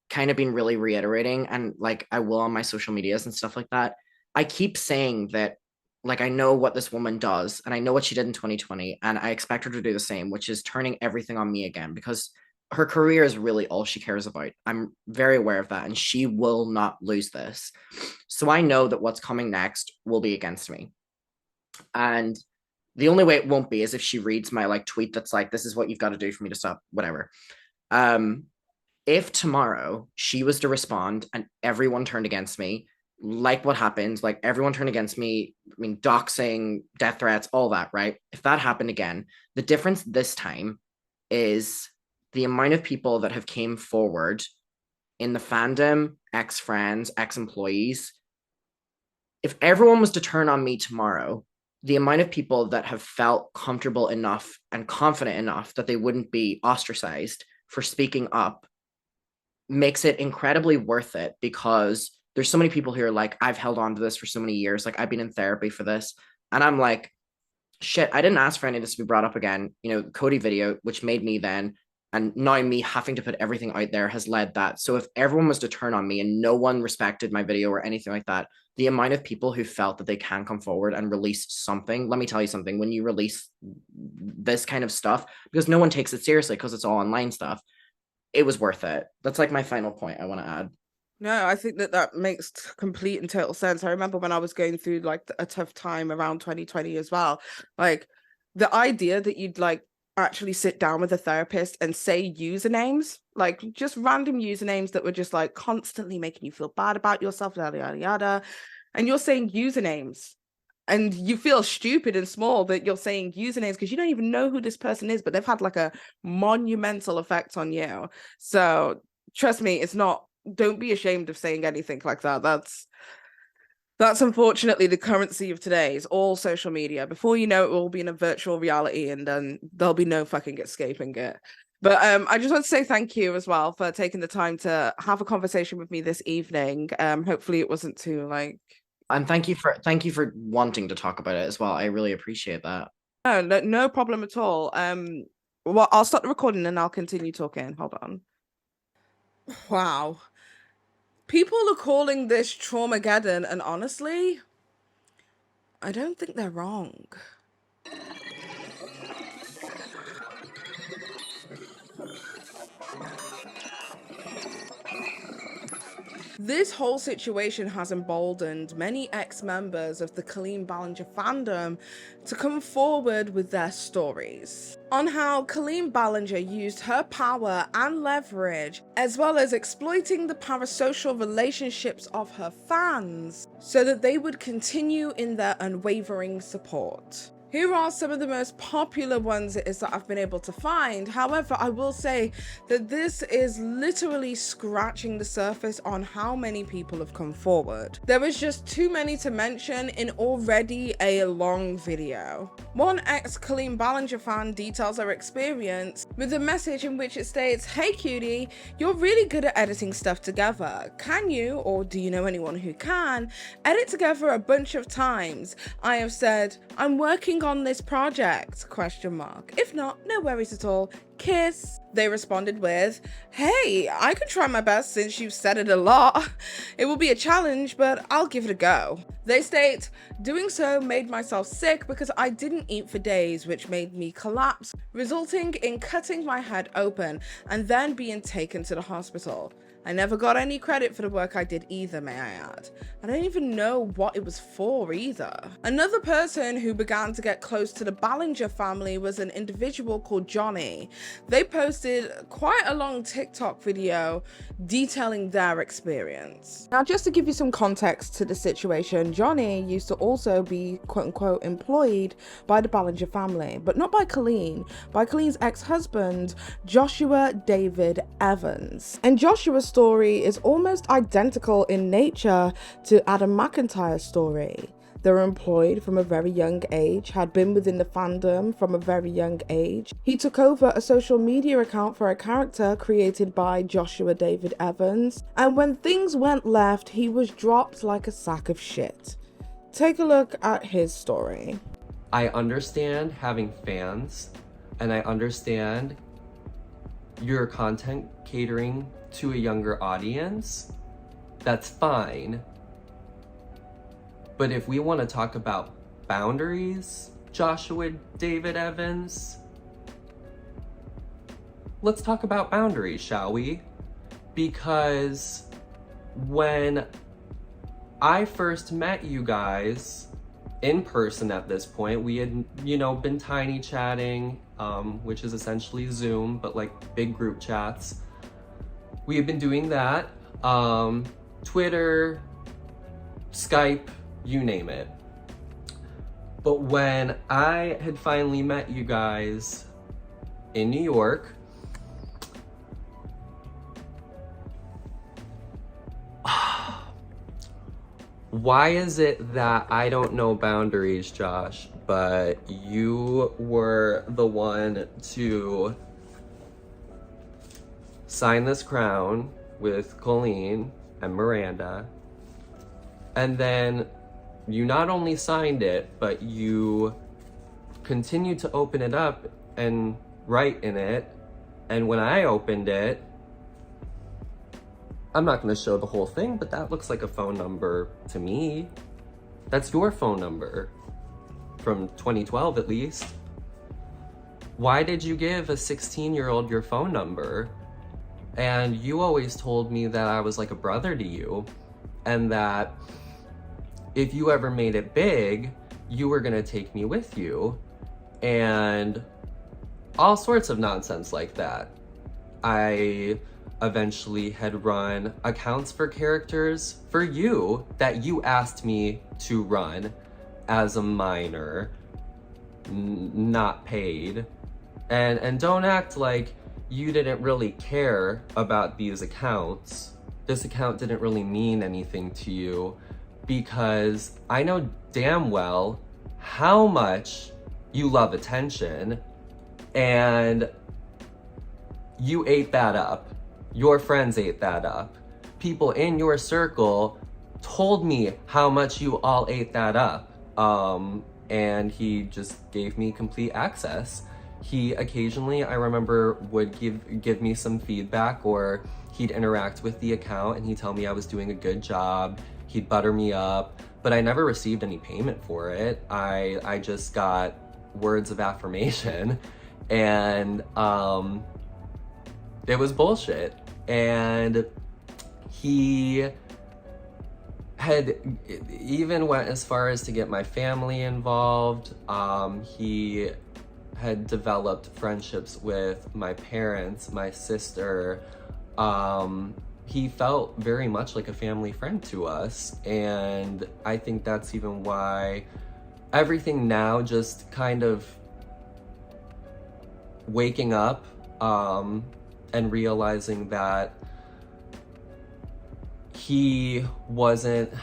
kind of been really reiterating, and like I will on my social medias and stuff like that. I keep saying that like I know what this woman does, and I know what she did in 2020, and I expect her to do the same, which is turning everything on me again, because her career is really all she cares about. I'm very aware of that, and she will not lose this. So I know that what's coming next will be against me. And the only way it won't be is if she reads my like tweet that's like, this is what you've got to do for me to stop, whatever. If tomorrow she was to respond and everyone turned against me, like what happened, like everyone turned against me, I mean, doxing, death threats, all that, right? If that happened again, the difference this time is the amount of people that have came forward in the fandom, ex-friends, ex-employees. If everyone was to turn on me tomorrow, the amount of people that have felt comfortable enough and confident enough that they wouldn't be ostracized for speaking up makes it incredibly worth it, because there's so many people here like, I've held on to this for so many years, like I've been in therapy for this, and I'm like, shit, I didn't ask for any of this to be brought up again. You know, Kodee video, which made me then, and now me having to put everything out there has led that. So if everyone was to turn on me and no one respected my video or anything like that, the amount of people who felt that they can come forward and release something, let me tell you something, when you release this kind of stuff, because no one takes it seriously because it's all online stuff, it was worth it. That's like my final point I want to add.
No, I think that makes complete and total sense. I remember when I was going through like a tough time around 2020 as well. Like the idea that you'd like actually sit down with a therapist and say usernames, like just random usernames that were just like constantly making you feel bad about yourself, yada, yada, yada. And you're saying usernames and you feel stupid and small that you're saying usernames because you don't even know who this person is, but they've had like a monumental effect on you. So trust me, it's not, don't be ashamed of saying anything like that. That's unfortunately the currency of today, is all social media. Before you know it, will be in a virtual reality, and then there'll be no fucking escaping it. But I just want to say thank you as well for taking the time to have a conversation with me this evening. Hopefully it wasn't too like.
And thank you for wanting to talk about it as well. I really appreciate that.
No problem at all. Well, I'll stop the recording and I'll continue talking. Hold on. Wow. People are calling this Traumageddon, and honestly, I don't think they're wrong. This whole situation has emboldened many ex-members of the Colleen Ballinger fandom to come forward with their stories on how Colleen Ballinger used her power and leverage, as well as exploiting the parasocial relationships of her fans, so that they would continue in their unwavering support. Here are some of the most popular ones that I've been able to find. However, I will say that this is literally scratching the surface on how many people have come forward. There is just too many to mention in already a long video. One ex-Colleen Ballinger fan details her experience with a message in which it states, "Hey cutie, you're really good at editing stuff together. Can you, or do you know anyone who can, edit together a bunch of times? I have said, I'm working on this project, ? If not, no worries at all. Kiss." They responded with, "Hey, I could try my best since you've said it a lot. It will be a challenge, but I'll give it a go." They state, "Doing so made myself sick because I didn't eat for days, which made me collapse, resulting in cutting my head open and then being taken to the hospital. I never got any credit for the work I did either, may I add. I don't even know what it was for either. Another person who began to get close to the Ballinger family was an individual called Johnny. They posted quite a long TikTok video detailing their experience. Now, just to give you some context to the situation, Johnny used to also be quote-unquote employed by the Ballinger family, but not by Colleen, by Colleen's ex-husband, Joshua David Evans. And Joshua's story is almost identical in nature to Adam McIntyre's story. They were employed from a very young age, had been within the fandom from a very young age. He took over a social media account for a character created by Joshua David Evans, and when things went left, he was dropped like a sack of shit. Take a look at his story.
I understand having fans, and I understand your content catering to a younger audience. That's fine. But if we want to talk about boundaries, Joshua David Evans, let's talk about boundaries, shall we? Because when I first met you guys in person at this point, we had, been tiny chatting, which is essentially Zoom, but like big group chats. We have been doing that. Twitter, Skype, you name it. But when I had finally met you guys in New York, why is it that I don't know boundaries, Josh, but you were the one to sign this crown with Colleen and Miranda, and then you not only signed it, but you continued to open it up and write in it, and when I opened it, I'm not gonna show the whole thing, but that looks like a phone number to me. That's your phone number, from 2012 at least. Why did you give a 16-year-old your phone number? And you always told me that I was like a brother to you, and that if you ever made it big, you were gonna take me with you, and all sorts of nonsense like that. I eventually had run accounts for characters for you that you asked me to run as a minor, not paid. And don't act like you didn't really care about these accounts. This account didn't really mean anything to you, because I know damn well how much you love attention, and you ate that up. Your friends ate that up. People in your circle told me how much you all ate that up. And he just gave me complete access. He occasionally, I remember, would give me some feedback, or he'd interact with the account and he'd tell me I was doing a good job. He'd butter me up, but I never received any payment for it. I just got words of affirmation, and it was bullshit. And he had even went as far as to get my family involved. He had developed friendships with my parents, my sister. He felt very much like a family friend to us, and I think that's even why everything now just kind of waking up and realizing that he wasn't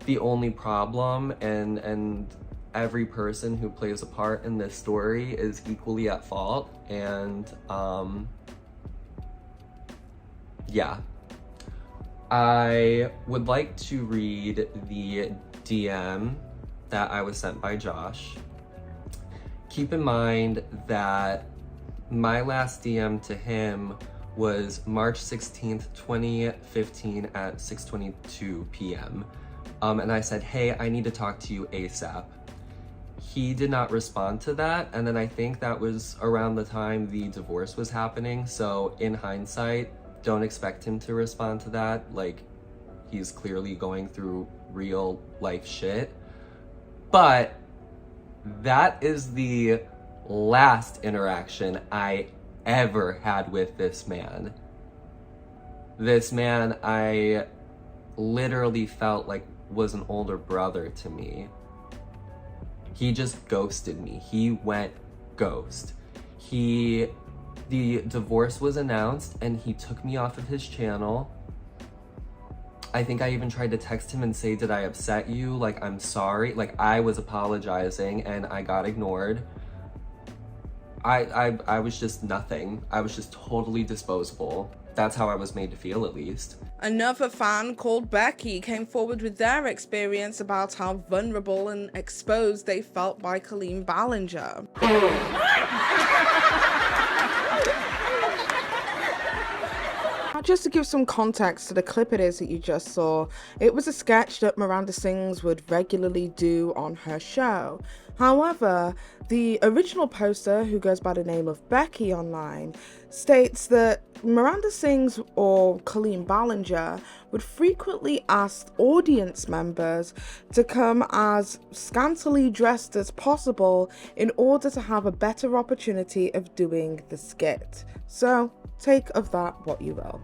the only problem, and every person who plays a part in this story is equally at fault. And yeah, I would like to read the DM that I was sent by Josh. Keep in mind that my last DM to him was March 16th, 2015 at 6:22 p.m. And I said, hey, I need to talk to you ASAP. He did not respond to that, and then I think that was around the time the divorce was happening, so in hindsight, don't expect him to respond to that. Like, he's clearly going through real life shit. But that is the last interaction I ever had with this man. This man I literally felt like was an older brother to me. He just ghosted me. He went ghost. The divorce was announced and he took me off of his channel. I think I even tried to text him and say, did I upset you? Like, I'm sorry. Like, I was apologizing and I got ignored. I was just nothing. I was just totally disposable. That's how I was made to feel, at least.
Another fan called Becky came forward with their experience about how vulnerable and exposed they felt by Colleen Ballinger. Just to give some context to the clip it is that you just saw, it was a sketch that Miranda Sings would regularly do on her show. However, the original poster, who goes by the name of Becky online, states that Miranda Sings or Colleen Ballinger would frequently ask audience members to come as scantily dressed as possible in order to have a better opportunity of doing the skit. So, take of that what you will.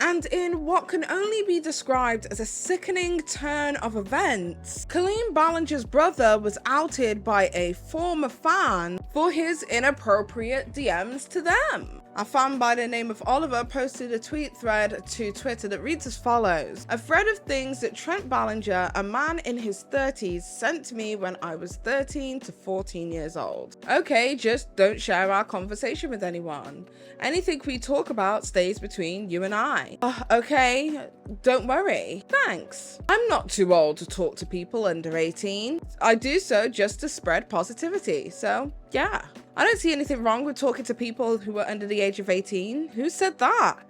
And in what can only be described as a sickening turn of events, Colleen Ballinger's brother was outed by a former fan for his inappropriate DMs to them. A fan by the name of Oliver posted a tweet thread to Twitter that reads as follows: a thread of things that Trent Ballinger, a man in his 30s, sent to me when I was 13 to 14 years old. Okay, just don't share our conversation with anyone. Anything we talk about stays between you and I. Okay, don't worry. Thanks. I'm not too old to talk to people under 18. I do so just to spread positivity, so yeah. I don't see anything wrong with talking to people who are under the age of 18. Who said that?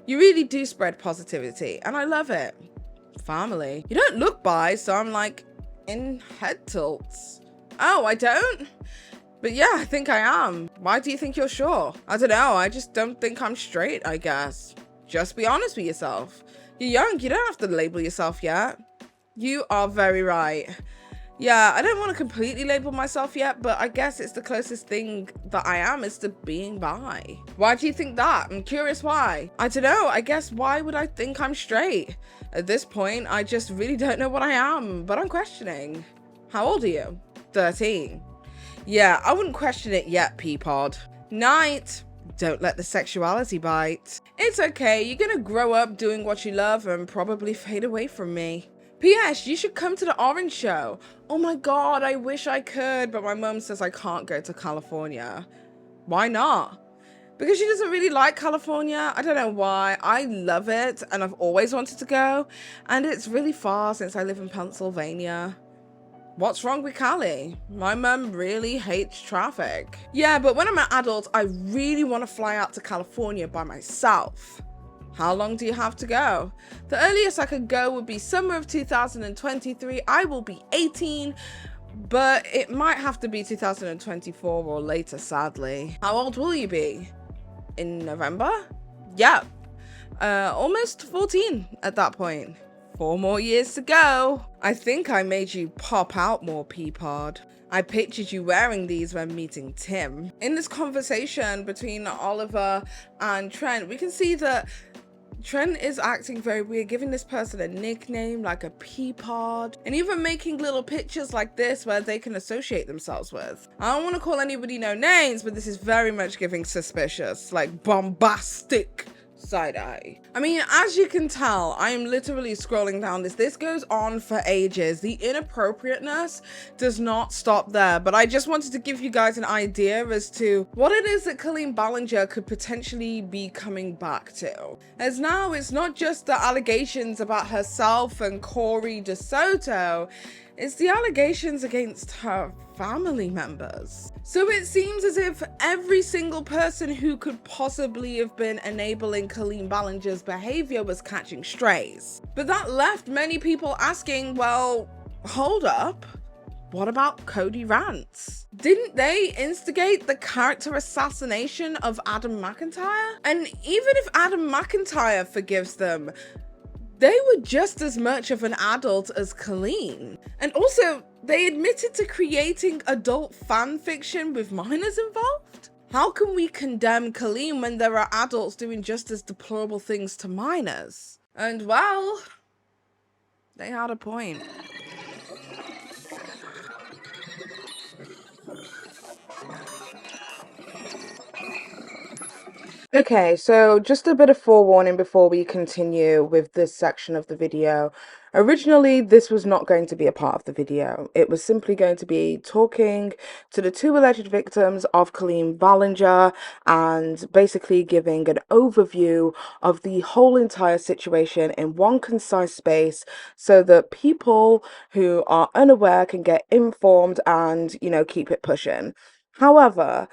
You really do spread positivity, and I love it. Family. You don't look bi, so I'm like in head tilts. Oh, I don't? But yeah, I think I am. Why do you think you're sure? I don't know, I just don't think I'm straight, I guess. Just be honest with yourself. You're young, you don't have to label yourself yet. You are very right. Yeah, I don't want to completely label myself yet, but I guess it's the closest thing that I am is to being bi. Why do you think that? I'm curious why. I don't know, I guess why would I think I'm straight? At this point, I just really don't know what I am, but I'm questioning. How old are you? 13. Yeah, I wouldn't question it yet, Peapod. Night. Don't let the sexuality bite. It's okay, you're gonna grow up doing what you love and probably fade away from me. P.S. You should come to the Orange Show. Oh my god, I wish I could, but my mum says I can't go to California. Why not? Because she doesn't really like California. I don't know why. I love it, and I've always wanted to go, and it's really far since I live in Pennsylvania. What's wrong with Cali? My mum really hates traffic. Yeah, but when I'm an adult, I really want to fly out to California by myself. How long do you have to go? The earliest I could go would be summer of 2023. I will be 18, but it might have to be 2024 or later, sadly. How old will you be? In November? Yeah, almost 14 at that point. 4 more years to go. I think I made you pop out more, Peapod. I pictured you wearing these when meeting Tim. In this conversation between Oliver and Trent, we can see that Trent is acting very weird, giving this person a nickname like a Peapod, and even making little pictures like this where they can associate themselves with. I don't want to call anybody no names, but this is very much giving suspicious, like bombastic side eye. I mean, as you can tell, I am literally scrolling down this. This goes on for ages. The inappropriateness does not stop there, but I just wanted to give you guys an idea as to what it is that Colleen Ballinger could potentially be coming back to. As now, it's not just the allegations about herself and Corey DeSoto, it's the allegations against her family members. So it seems as if every single person who could possibly have been enabling Colleen Ballinger's behavior was catching strays. But that left many people asking, well, hold up. what about Cody Rants? Didn't they instigate the character assassination of Adam McIntyre? And even if Adam McIntyre forgives them, they were just as much of an adult as Colleen. And also, they admitted to creating adult fan fiction with minors involved? How can we condemn Colleen when there are adults doing just as deplorable things to minors? And well, they had a point. Okay, so just a bit of forewarning before we continue with this section of the video. Originally, this was not going to be a part of the video. It was simply going to be talking to the two alleged victims of Colleen Ballinger and basically giving an overview of the whole entire situation in one concise space so that people who are unaware can get informed and, you know, keep it pushing. However,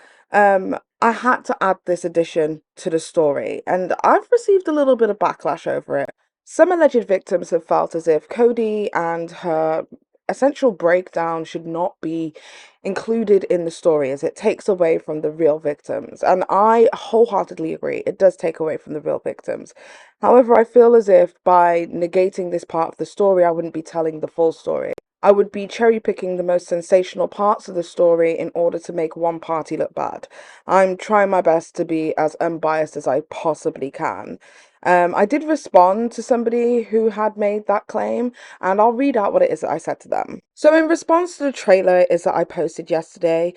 I had to add this addition to the story, and I've received a little bit of backlash over it. Some alleged victims have felt as if Kodee and her essential breakdown should not be included in the story as it takes away from the real victims. And I wholeheartedly agree, it does take away from the real victims. However, I feel as if by negating this part of the story, I wouldn't be telling the full story. I would be cherry picking the most sensational parts of the story in order to make one party look bad. I'm trying my best to be as unbiased as I possibly can. I did respond to somebody who had made that claim, and I'll read out what it is that I said to them. So in response to the trailer is that I posted yesterday,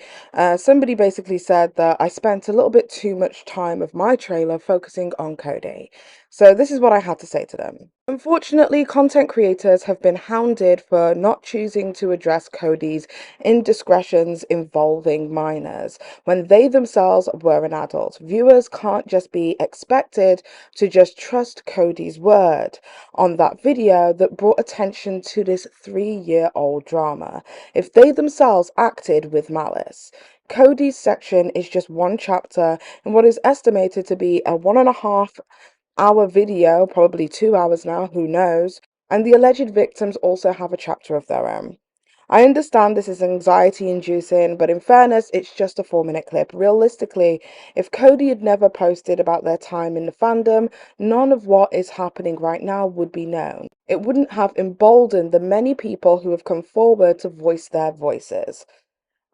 somebody basically said that I spent a little bit too much time of my trailer focusing on Kodee. So this is what I had to say to them. Unfortunately, content creators have been hounded for not choosing to address Kodee's indiscretions involving minors when they themselves were an adult. Viewers can't just be expected to just trust Kodee's word on that video that brought attention to this 3-year-old drama if they themselves acted with malice. Kodee's section is just one chapter in what is estimated to be a 1.5-hour video, probably 2 hours now, who knows, and the alleged victims also have a chapter of their own. I understand this is anxiety inducing, but in fairness, it's just a 4-minute clip. Realistically, if Kodee had never posted about their time in the fandom, none of what is happening right now would be known. It wouldn't have emboldened the many people who have come forward to voice their voices.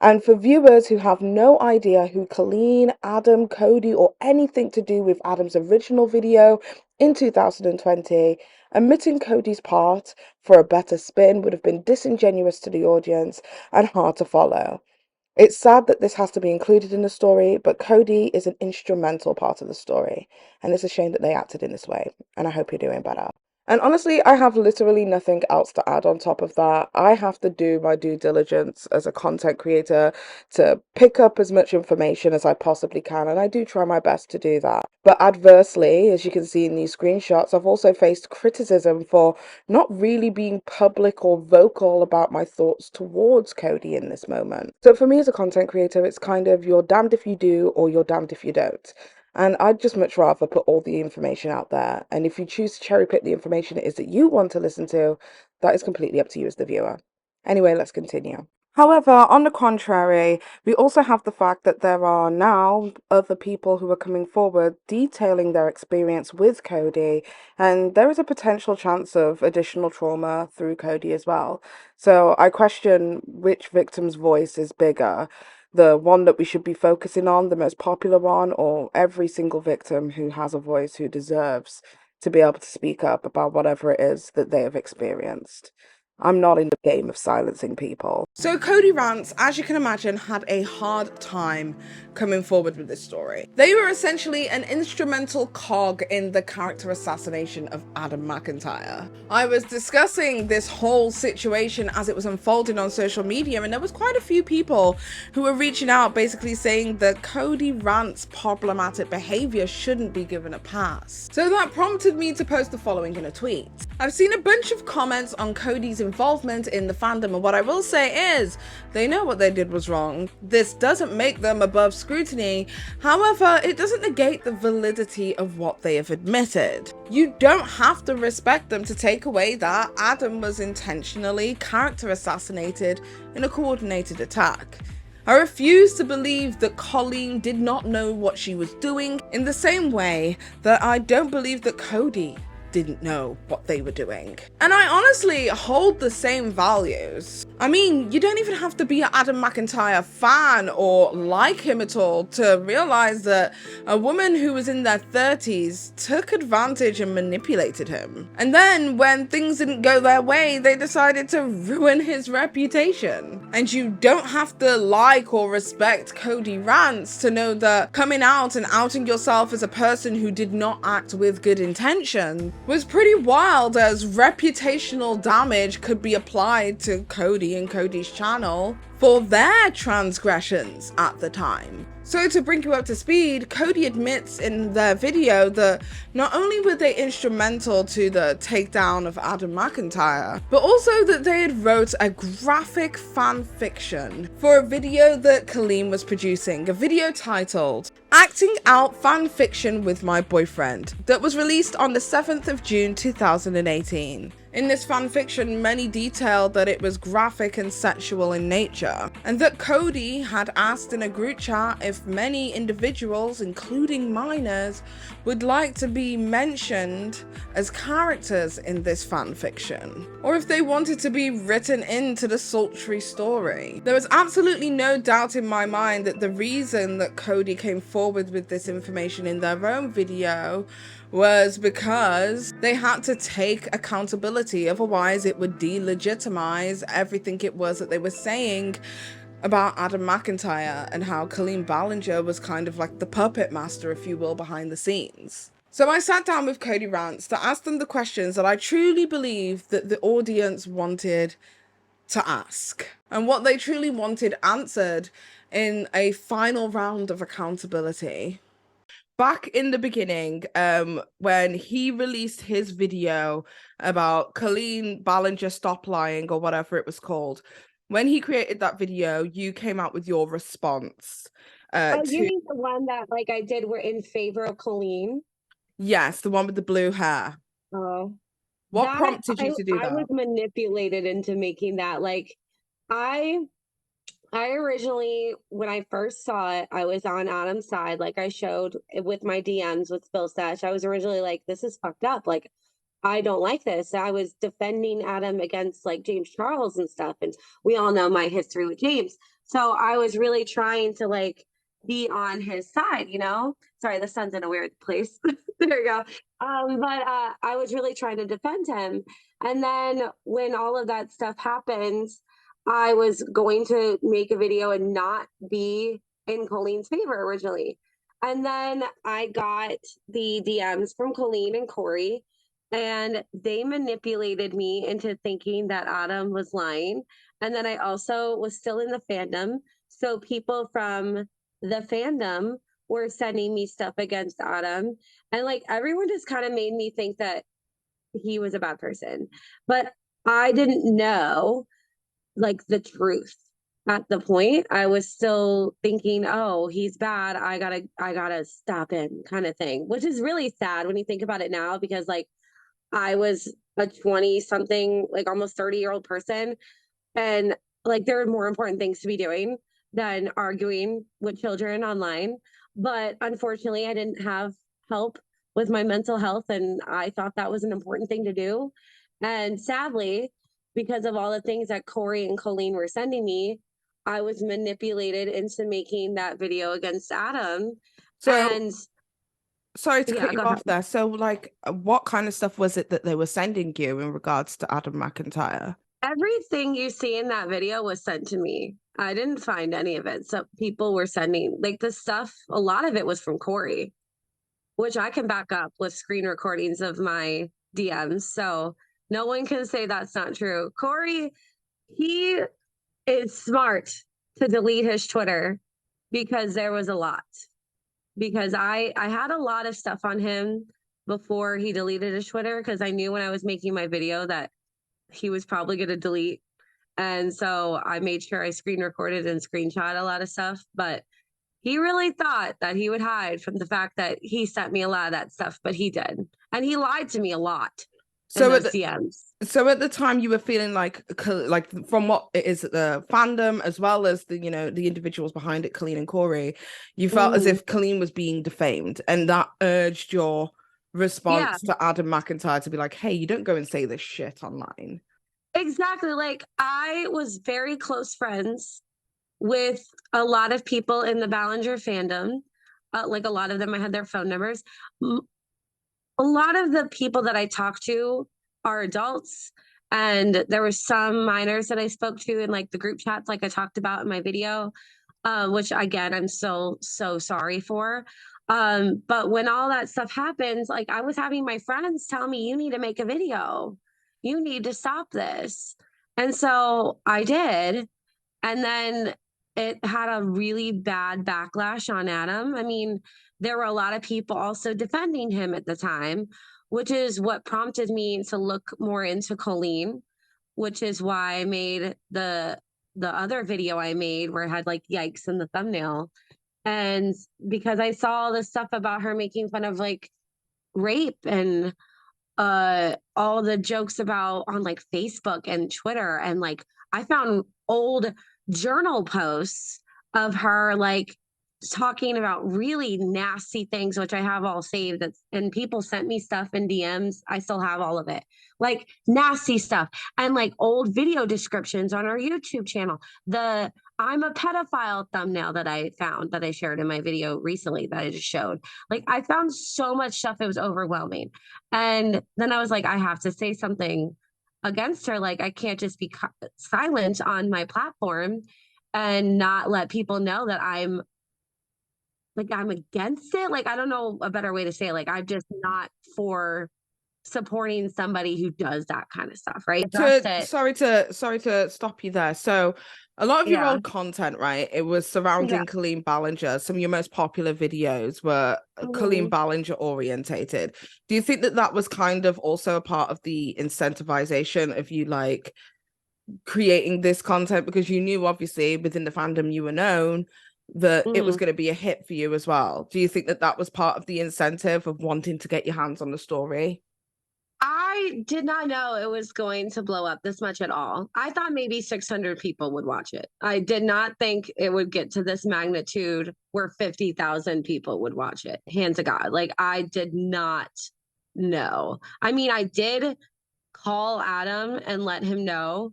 And for viewers who have no idea who Colleen, Adam, Kodee, or anything to do with Adam's original video in 2020, omitting Kodee's part for a better spin would have been disingenuous to the audience and hard to follow. It's sad that this has to be included in the story, but Kodee is an instrumental part of the story, and it's a shame that they acted in this way, and I hope you're doing better. And honestly, I have literally nothing else to add on top of that. I have to do my due diligence as a content creator to pick up as much information as I possibly can, and I do try my best to do that. But adversely, as you can see in these screenshots, I've also faced criticism for not really being public or vocal about my thoughts towards Kodee in this moment. So for me as a content creator, it's kind of you're damned if you do or you're damned if you don't. And I'd just much rather put all the information out there. And if you choose to cherry pick the information it is that you want to listen to, that is completely up to you as the viewer. Anyway, let's continue. However, on the contrary, we also have the fact that there are now other people who are coming forward detailing their experience with Kodee, and there is a potential chance of additional trauma through Kodee as well. So I question which victim's voice is bigger. The one that we should be focusing on, the most popular one, or every single victim who has a voice who deserves to be able to speak up about whatever it is that they have experienced. I'm not in the game of silencing people. So Cody Rants, as you can imagine, had a hard time coming forward with this story. They were essentially an instrumental cog in the character assassination of Adam McIntyre. I was discussing this whole situation as it was unfolding on social media, and there was quite a few people who were reaching out basically saying that Cody Rants' problematic behavior shouldn't be given a pass. So that prompted me to post the following in a tweet. I've seen a bunch of comments on Cody's involvement in the fandom, and what I will say is, they know what they did was wrong. This doesn't make them above scrutiny. However, it doesn't negate the validity of what they have admitted. You don't have to respect them to take away that Adam was intentionally character assassinated in a coordinated attack. I refuse to believe that Colleen did not know what she was doing, in the same way that I don't believe that Cody didn't know what they were doing. And I honestly hold the same values. I mean, you don't even have to be an Adam McIntyre fan or like him at all to realize that a woman who was in their 30s took advantage and manipulated him. And then when things didn't go their way, they decided to ruin his reputation. And you don't have to like or respect Cody Rants to know that coming out and outing yourself as a person who did not act with good intention was pretty wild, as reputational damage could be applied to Cody and Cody's channel for their transgressions at the time. So to bring you up to speed, Cody admits in their video that not only were they instrumental to the takedown of Adam McIntyre, but also that they had wrote a graphic fan fiction for a video that Colleen was producing, a video titled Acting Out Fan Fiction with My Boyfriend, that was released on the 7th of June 2018. In this fanfiction, many detailed that it was graphic and sexual in nature, and that Cody had asked in a group chat if many individuals, including minors, would like to be mentioned as characters in this fanfiction, or if they wanted to be written into the sultry story. There was absolutely no doubt in my mind that the reason that Cody came forward with this information in their own video was because they had to take accountability, otherwise it would delegitimize everything it was that they were saying about Adam McIntyre and how Colleen Ballinger was kind of like the puppet master, if you will, behind the scenes. So I sat down with Cody Rants to ask them the questions that I truly believe that the audience wanted to ask, and what they truly wanted answered in a final round of accountability. Back in the beginning, when he released his video about Colleen Ballinger Stop Lying, or whatever it was called, when he created that video, you came out with your response.
You mean the one that like I did were in favor of Colleen?
Yes, the one with the blue hair.
Oh.
What prompted you to do that?
I was manipulated into making that. Like, I originally, when I first saw it, I was on Adam's side. Like I showed with my DMs with Spill Stash. I was originally like, this is fucked up. Like, I don't like this. I was defending Adam against like James Charles and stuff. And we all know my history with James. So I was really trying to like be on his side, you know? Sorry, the sun's in a weird place. There you go. But I was really trying to defend him. And then when all of that stuff happened, I was going to make a video and not be in Colleen's favor originally. And then I got the DMs from Colleen and Corey, and they manipulated me into thinking that Adam was lying. And then I also was still in the fandom. So people from the fandom were sending me stuff against Adam. And like everyone just kind of made me think that he was a bad person. But I didn't know like the truth at the point. I was still thinking, oh, he's bad, I gotta stop him, kind of thing, which is really sad when you think about it now, because like I was a 20 something, like almost 30-year-old person, and like there are more important things to be doing than arguing with children online. But unfortunately I didn't have help with my mental health, and I thought that was an important thing to do. And sadly, because of all the things that Corey and Colleen were sending me, I was manipulated into making that video against Adam.
So, sorry to cut you off there. So, like, what kind of stuff was it that they were sending you in regards to Adam McIntyre?
Everything you see in that video was sent to me. I didn't find any of it. So people were sending, like, the stuff, a lot of it was from Corey, which I can back up with screen recordings of my DMs. So no one can say that's not true. Corey, he is smart to delete his Twitter because there was a lot. Because I had a lot of stuff on him
before he deleted his Twitter, because I knew when I was making my video that he was probably going to delete. And so I made sure I screen recorded and screenshot a lot of stuff. But he really thought that he would hide from the fact that he sent me a lot of that stuff, but he did. And he lied to me a lot in those DMs.
So at the time you were feeling like from what it is the fandom as well as the, you know, the individuals behind it, Colleen and Corey, you felt as if Colleen was being defamed, and that urged your response to Adam McIntyre to be like, hey, you don't go and say this shit online.
Exactly. Like, I was very close friends with a lot of people in the Ballinger fandom. Like, a lot of them, I had their phone numbers. A lot of the people that I talked to are adults, and there were some minors that I spoke to in like the group chats, like I talked about in my video, which again, I'm so sorry for. But when all that stuff happens, like, I was having my friends tell me, you need to make a video. You need to stop this. And so I did. And then it had a really bad backlash on Adam. I mean, there were a lot of people also defending him at the time, which is what prompted me to look more into Colleen, which is why I made the other video I made where it had like yikes in the thumbnail. And because I saw all this stuff about her making fun of like rape and all the jokes about on like Facebook and Twitter, and like I found old journal posts of her like talking about really nasty things, which I have all saved. And people sent me stuff in DMs. I still have all of it, like nasty stuff, and like old video descriptions on our YouTube channel. The I'm a pedophile thumbnail that I found that I shared in my video recently that I just showed. Like, I found so much stuff, it was overwhelming. And then I was like, I have to say something against her. Like, I can't just be silent on my platform and not let people know that I'm against it. Like, I don't know a better way to say it. Like, I'm just not for supporting somebody who does that kind of stuff, right?
Sorry to stop you there. So a lot of your old content, right, it was surrounding Colleen Ballinger. Some of your most popular videos were Colleen Ballinger orientated. Do you think that that was kind of also a part of the incentivization of you like creating this content, because you knew obviously within the fandom you were known that it was going to be a hit for you as well? Do you think that that was part of the incentive of wanting to get your hands on the story?
I did not know it was going to blow up this much at all. I thought maybe 600 people would watch it. I did not think it would get to this magnitude where 50,000 people would watch it. Hands to God. Like, I did not know. I mean, I did call Adam and let him know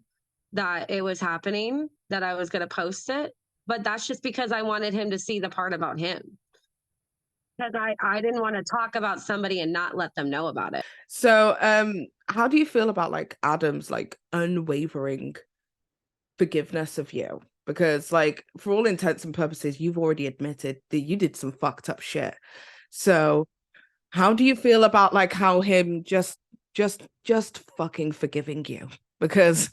that it was happening, that I was going to post it. But that's just because I wanted him to see the part about him. Because I didn't want to talk about somebody and not let them know about it.
So how do you feel about like Adam's like unwavering forgiveness of you? Because like for all intents and purposes, you've already admitted that you did some fucked up shit. So how do you feel about like how him just fucking forgiving you? Because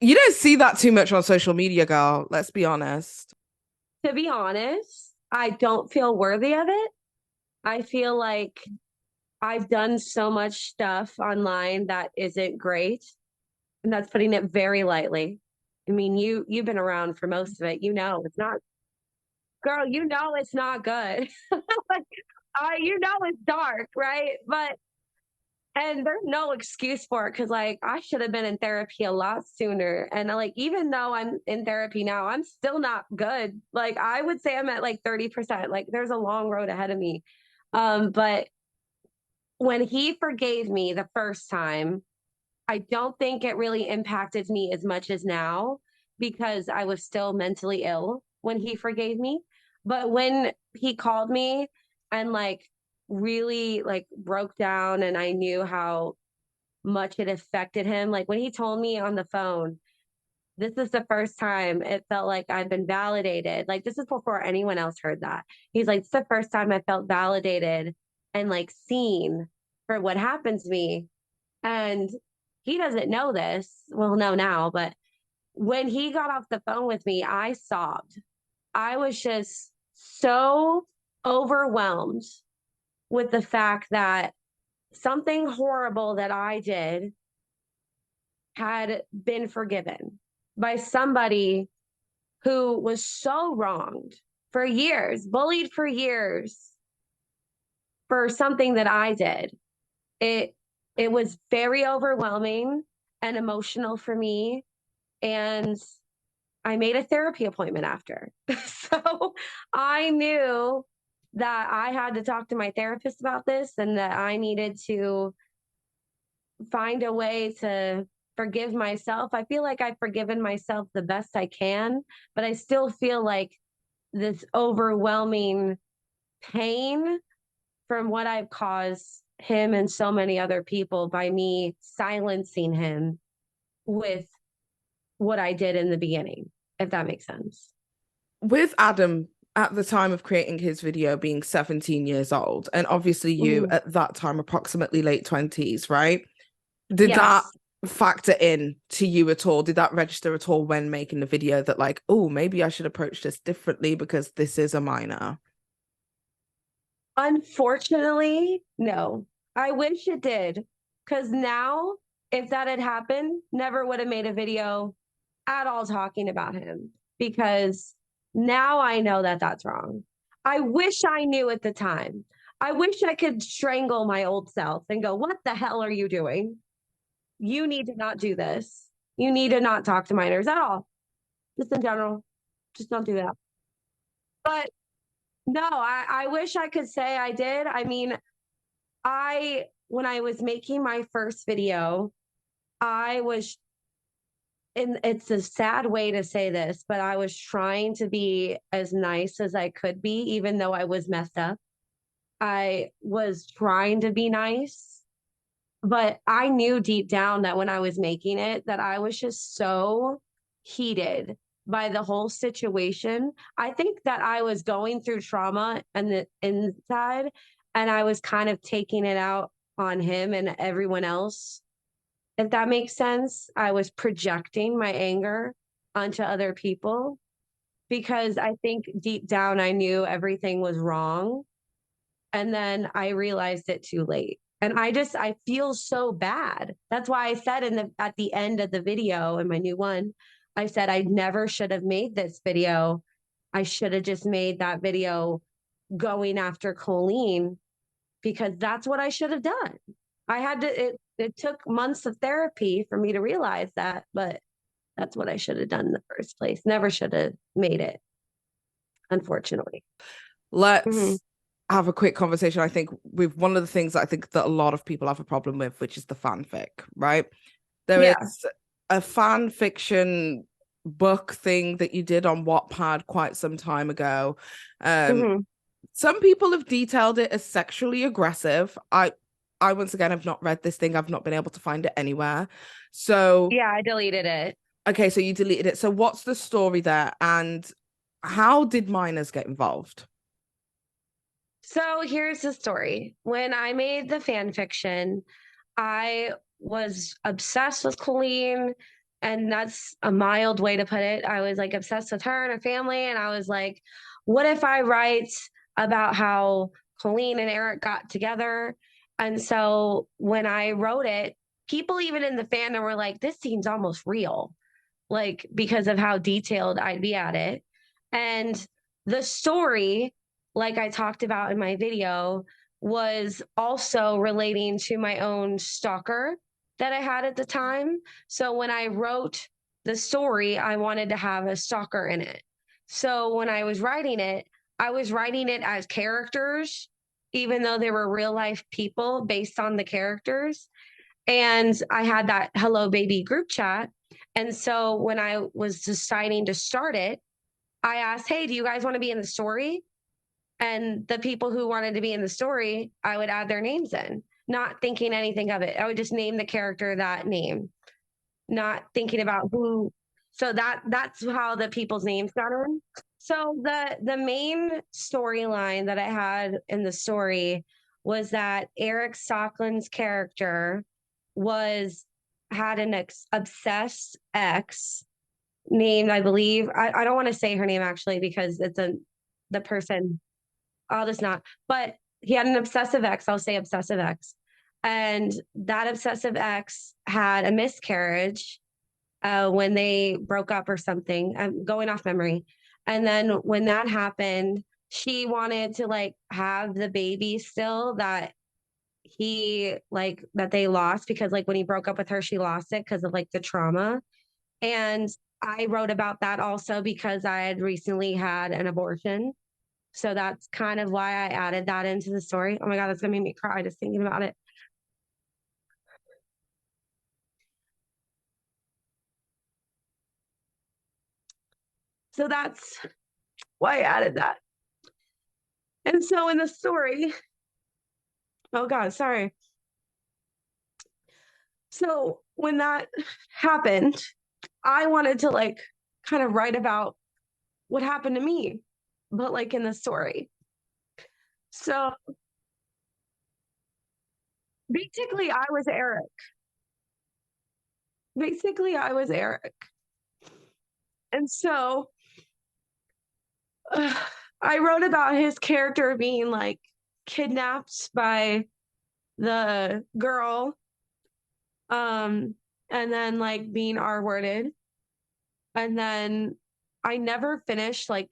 you don't see that too much on social media, girl. Let's be honest.
To be honest, I don't feel worthy of it. I feel like I've done so much stuff online that isn't great. And that's putting it very lightly. I mean, you've been around for most of it. You know, it's not, girl, you know, it's not good. Like, you know, it's dark, right? And there's no excuse for it, because like I should have been in therapy a lot sooner. And like, even though I'm in therapy now, I'm still not good. Like, I would say I'm at like 30%. Like, there's a long road ahead of me. But when he forgave me the first time, I don't think it really impacted me as much as now, because I was still mentally ill when he forgave me. But when he called me and like really like broke down, and I knew how much it affected him, like when he told me on the phone, this is the first time it felt like I've been validated. Like, this is before anyone else heard that. He's like, it's the first time I felt validated and like seen for what happened to me. And he doesn't know this. Well, no, now, but when he got off the phone with me, I sobbed. I was just so overwhelmed with the fact that something horrible that I did had been forgiven by somebody who was so wronged for years, bullied for years for something that I did. It was very overwhelming and emotional for me. And I made a therapy appointment after. So I knew that I had to talk to my therapist about this and that I needed to find a way to forgive myself. I feel like I've forgiven myself the best I can, but I still feel like this overwhelming pain from what I've caused him and so many other people by me silencing him with what I did in the beginning, if that makes sense.
With Adam at the time of creating his video being 17 years old, and obviously you at that time approximately late 20s, right? Did that factor in to you at all? Did that register at all when making the video that like, oh, maybe I should approach this differently because this is a minor?
Unfortunately, no. I wish it did, because now if that had happened, never would have made a video at all talking about him, because now I know that that's wrong. I wish I knew at the time. I wish I could strangle my old self and go, what the hell are you doing? You need to not do this. You need to not talk to minors at all. Just in general, just don't do that. But no, I wish I could say I did. I mean, when I was making my first video, I was, and it's a sad way to say this, but I was trying to be as nice as I could be, even though I was messed up. I was trying to be nice, but I knew deep down that when I was making it, that I was just so heated by the whole situation. I think that I was going through trauma and the inside, and I was kind of taking it out on him and everyone else. If that makes sense, I was projecting my anger onto other people because I think deep down I knew everything was wrong. And then I realized it too late. And I feel so bad. That's why I said at the end of the video in my new one, I said I never should have made this video. I should have just made that video going after Colleen, because that's what I should have done. I had to, it took months of therapy for me to realize that, but that's what I should have done in the first place. Never should have made it, unfortunately.
Let's have a quick conversation, I think, with one of the things that I think that a lot of people have a problem with, which is the fanfic, right? There is a fan fiction book thing that you did on Wattpad quite some time ago. Some people have detailed it as sexually aggressive. I once again have not read this thing. I've not been able to find it anywhere. So
yeah, I deleted it.
Okay, so you deleted it. So what's the story there, and how did minors get involved?
So here's the story. When I made the fan fiction, I was obsessed with Colleen, and that's a mild way to put it. I was like obsessed with her and her family, and I was like, what if I write about how Colleen and Eric got together? And so when I wrote it, people even in the fandom were like, this seems almost real, like because of how detailed I'd be at it. And the story, like I talked about in my video, was also relating to my own stalker that I had at the time. So when I wrote the story, I wanted to have a stalker in it. So when I was writing it as characters, even though they were real life people based on the characters. And I had that Hello Baby group chat. And so when I was deciding to start it, I asked, hey, do you guys want to be in the story? And the people who wanted to be in the story, I would add their names in, not thinking anything of it. I would just name the character that name, not thinking about who. So that's how the people's names got in. So the main storyline that I had in the story was that Eric Socklin's character had an obsessed ex named, I believe, I don't want to say her name actually because it's the person. I'll just not. But he had an obsessive ex. I'll say obsessive ex. And that obsessive ex had a miscarriage when they broke up or something. I'm going off memory. And then when that happened, she wanted to like have the baby still that that they lost, because like when he broke up with her, she lost it because of like the trauma. And I wrote about that also because I had recently had an abortion. So that's kind of why I added that into the story. Oh my God, that's gonna make me cry just thinking about it. So that's why I added that. And so in the story, oh God, sorry. So when that happened, I wanted to like kind of write about what happened to me, but like in the story. So basically, I was Eric. And so I wrote about his character being like kidnapped by the girl, and then like being R-worded. And then I never finished, like,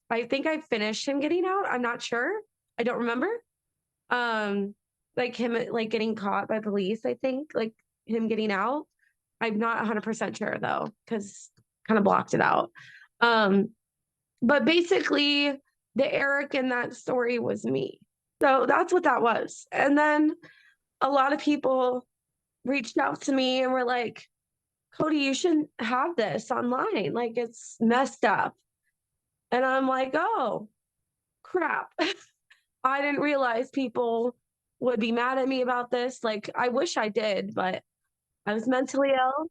I think I finished him getting out. I'm not sure. I don't remember. Like him like getting caught by police, I think, like him getting out. I'm not 100% sure though, because kind of blocked it out. But basically the Eric in that story was me. So that's what that was. And then a lot of people reached out to me and were like, Kodee, you shouldn't have this online. Like, it's messed up. And I'm like, oh, crap. I didn't realize people would be mad at me about this. Like, I wish I did, but I was mentally ill.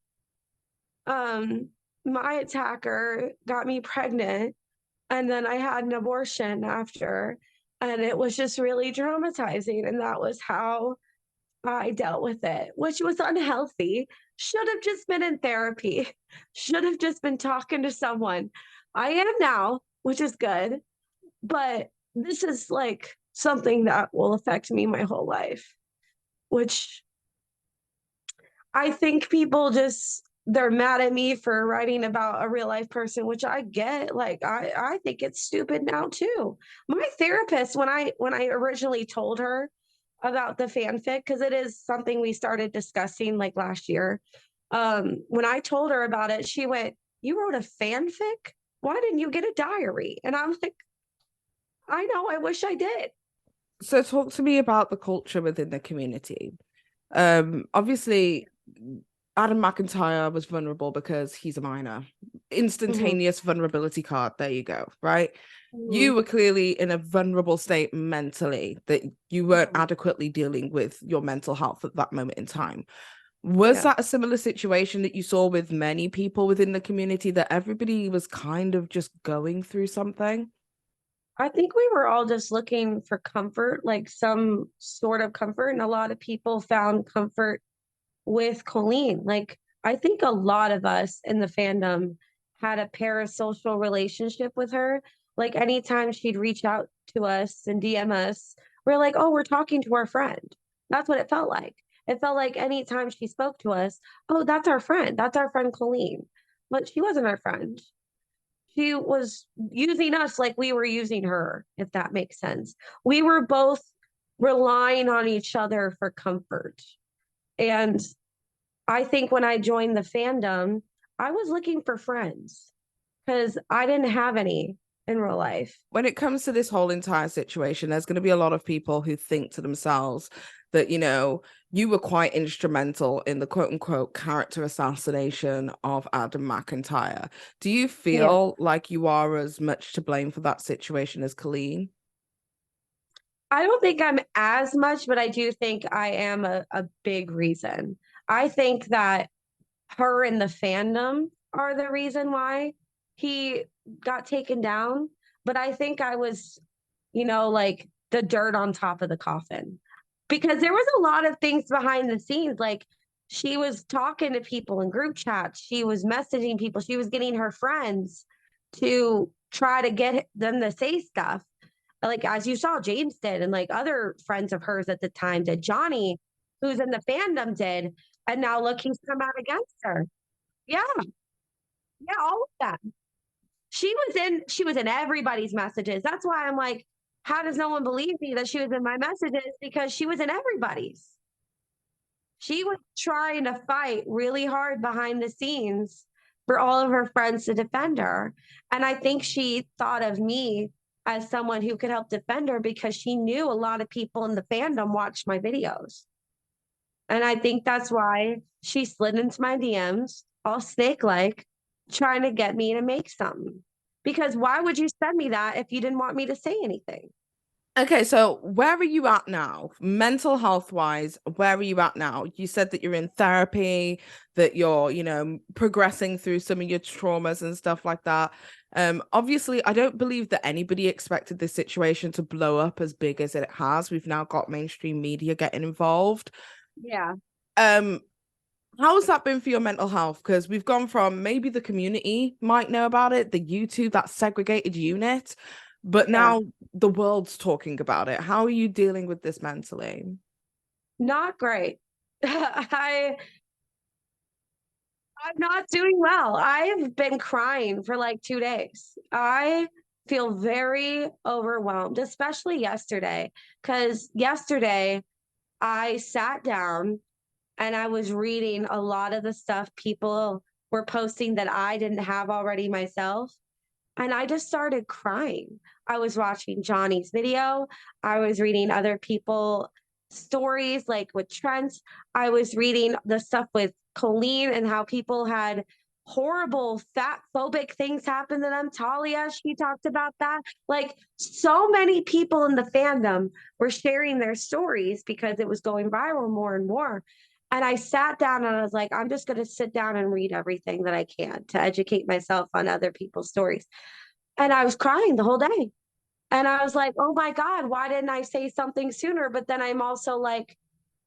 My attacker got me pregnant, and then I had an abortion after. And it was just really traumatizing. And that was how I dealt with it, which was unhealthy. Should have just been in therapy. Should have just been talking to someone. I am now, which is good. But this is like something that will affect me my whole life, which I think people just, they're mad at me for writing about a real life person, which I get. Like, I think it's stupid now too. My therapist, when I originally told her about the fanfic, because it is something we started discussing like last year, when I told her about it, she went, "You wrote a fanfic? Why didn't you get a diary?" And I'm like, I know, I wish I did.
So talk to me about the culture within the community. Obviously, Adam McIntyre was vulnerable because he's a minor. Instantaneous vulnerability card. There you go. Right. You were clearly in a vulnerable state mentally, that you weren't adequately dealing with your mental health at that moment in time. Was that a similar situation that you saw with many people within the community, that everybody was kind of just going through something?
I think we were all just looking for comfort, like some sort of comfort. And a lot of people found comfort with Colleen. Like, I think a lot of us in the fandom had a parasocial relationship with her. Like, anytime she'd reach out to us and DM us, we're like, oh, we're talking to our friend. That's what it felt like. It felt like anytime she spoke to us, oh, that's our friend. That's our friend Colleen. But she wasn't our friend. She was using us like we were using her, if that makes sense. We were both relying on each other for comfort. And I think when I joined the fandom, I was looking for friends because I didn't have any in real life.
When it comes to this whole entire situation, there's going to be a lot of people who think to themselves that, you know, you were quite instrumental in the quote unquote character assassination of Adam McIntyre. Do you feel like you are as much to blame for that situation as Colleen?
I don't think I'm as much, but I do think I am a big reason. I think that her and the fandom are the reason why he got taken down. But I think I was, you know, like the dirt on top of the coffin, because there was a lot of things behind the scenes. Like, she was talking to people in group chats. She was messaging people. She was getting her friends to try to get them to say stuff. Like, as you saw, James did, and like other friends of hers at the time did. Johnny who's in the fandom did. And now look, he's come out against her. Yeah. Yeah, all of that. She was in everybody's messages. That's why I'm like, how does no one believe me that she was in my messages? Because she was in everybody's. She was trying to fight really hard behind the scenes for all of her friends to defend her. And I think she thought of me as someone who could help defend her because she knew a lot of people in the fandom watched my videos. And I think that's why she slid into my DMs, all snake-like, trying to get me to make something. Because why would you send me that if you didn't want me to say anything?
Okay, so where are you at now? Mental health wise, where are you at now? You said that you're in therapy, that you're, progressing through some of your traumas and stuff like that. Obviously, I don't believe that anybody expected this situation to blow up as big as it has. We've now got mainstream media getting involved.
Yeah.
How has that been for your mental health? Because we've gone from maybe the community might know about it, the YouTube, that segregated unit, but now the world's talking about it. How are you dealing with this mentally?
Not great. I'm not doing well. I've been crying for like 2 days. I feel very overwhelmed, especially yesterday, because yesterday I sat down and I was reading a lot of the stuff people were posting that I didn't have already myself. And I just started crying. I was watching Johnny's video. I was reading other people stories like with Trent. I was reading the stuff with Colleen and how people had horrible fat phobic things happen to them. Talia, she talked about that. Like so many people in the fandom were sharing their stories because it was going viral more and more. And I sat down and I was like, I'm just going to sit down and read everything that I can to educate myself on other people's stories. And I was crying the whole day. And I was like, oh my God, why didn't I say something sooner? But then I'm also like,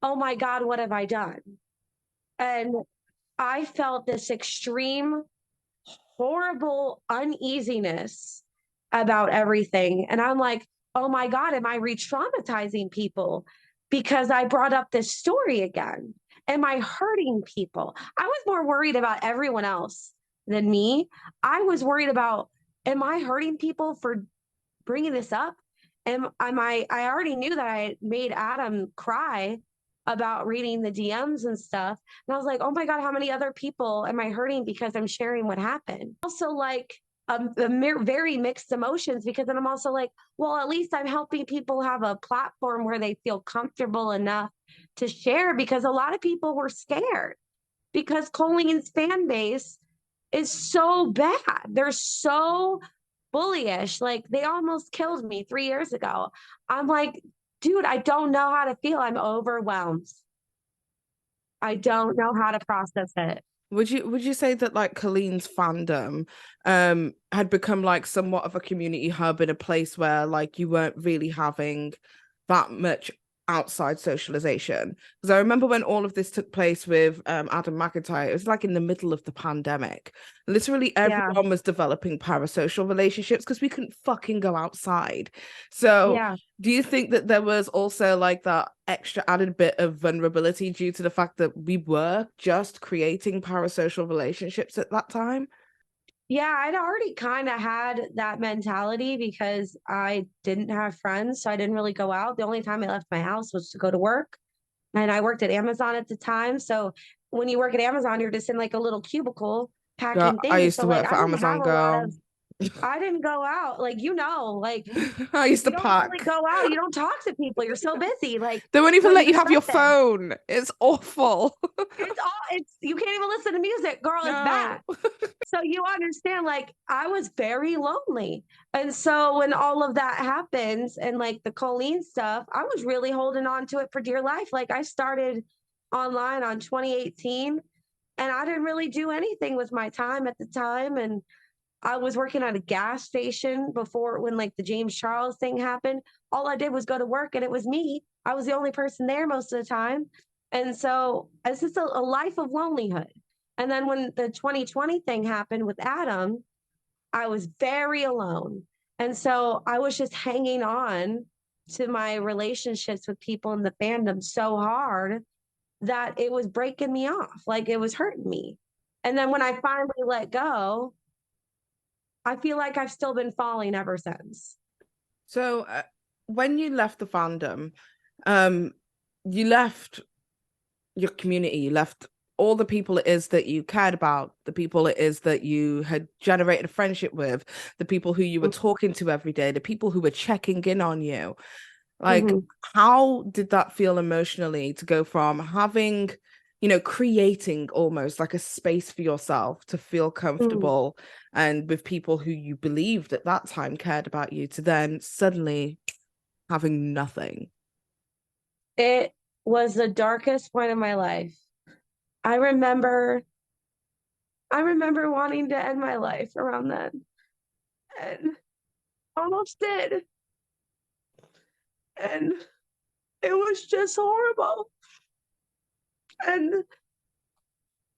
oh my God, what have I done? And I felt this extreme, horrible uneasiness about everything. And I'm like, oh my God, am I re-traumatizing people because I brought up this story again? Am I hurting people? I was more worried about everyone else than me. I was worried about, am I hurting people for bringing this up? I already knew that I made Adam cry about reading the DMs and stuff. And I was like, oh my God, how many other people am I hurting because I'm sharing what happened? Also, like, very mixed emotions because then I'm also like, well, at least I'm helping people have a platform where they feel comfortable enough to share because a lot of people were scared because Colleen's fan base is so bad. They're so bullyish. Like they almost killed me 3 years ago. I'm like, dude, I don't know how to feel. I'm overwhelmed. I don't know how to process it.
Would you say that like Colleen's fandom had become like somewhat of a community hub in a place where like you weren't really having that much outside socialization? Because I remember when all of this took place with Adam McIntyre, it was like in the middle of the pandemic. Literally everyone was developing parasocial relationships because we couldn't fucking go outside. So do you think that there was also like that extra added bit of vulnerability due to the fact that we were just creating parasocial relationships at that time?
Yeah, I'd already kind of had that mentality because I didn't have friends, so I didn't really go out. The only time I left my house was to go to work. And I worked at Amazon at the time. So when you work at Amazon, you're just in like a little cubicle packing things.
I used to
so
work
like
for Amazon, girl.
I didn't go out. Like, like
I used to
you don't
pack.
really go out. You don't talk to people. You're so busy. Like
they won't even let you have your phone. It's awful.
You can't even listen to music, girl. It's bad. So you understand, like, I was very lonely. And so when all of that happens and like the Colleen stuff, I was really holding on to it for dear life. Like I started online on 2018 and I didn't really do anything with my time at the time. And I was working at a gas station before when like the James Charles thing happened. All I did was go to work and it was me. I was the only person there most of the time. And so it's just a life of lonelyhood. And then when the 2020 thing happened with Adam, I was very alone. And so I was just hanging on to my relationships with people in the fandom so hard that it was breaking me off, like it was hurting me. And then when I finally let go, I feel like I've still been falling ever since.
So when you left the fandom, you left your community, you left all the people it is that you cared about, the people it is that you had generated a friendship with, the people who you were talking to every day, the people who were checking in on you. Like, how did that feel emotionally to go from having, you know, creating almost like a space for yourself to feel comfortable and with people who you believed at that time cared about you, to then suddenly having nothing?
It was the darkest point of my life. I remember wanting to end my life around then, and almost did. And it was just horrible. And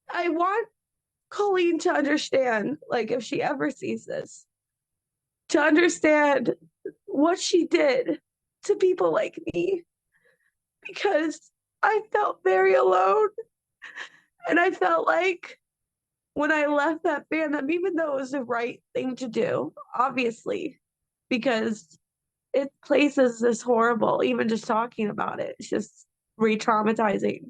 I want Colleen to understand, like, if she ever sees this, to understand what she did to people like me, because I felt very alone. And I felt like when I left that fandom, even though it was the right thing to do, obviously, because it places this horrible, even just talking about it, it's just re-traumatizing.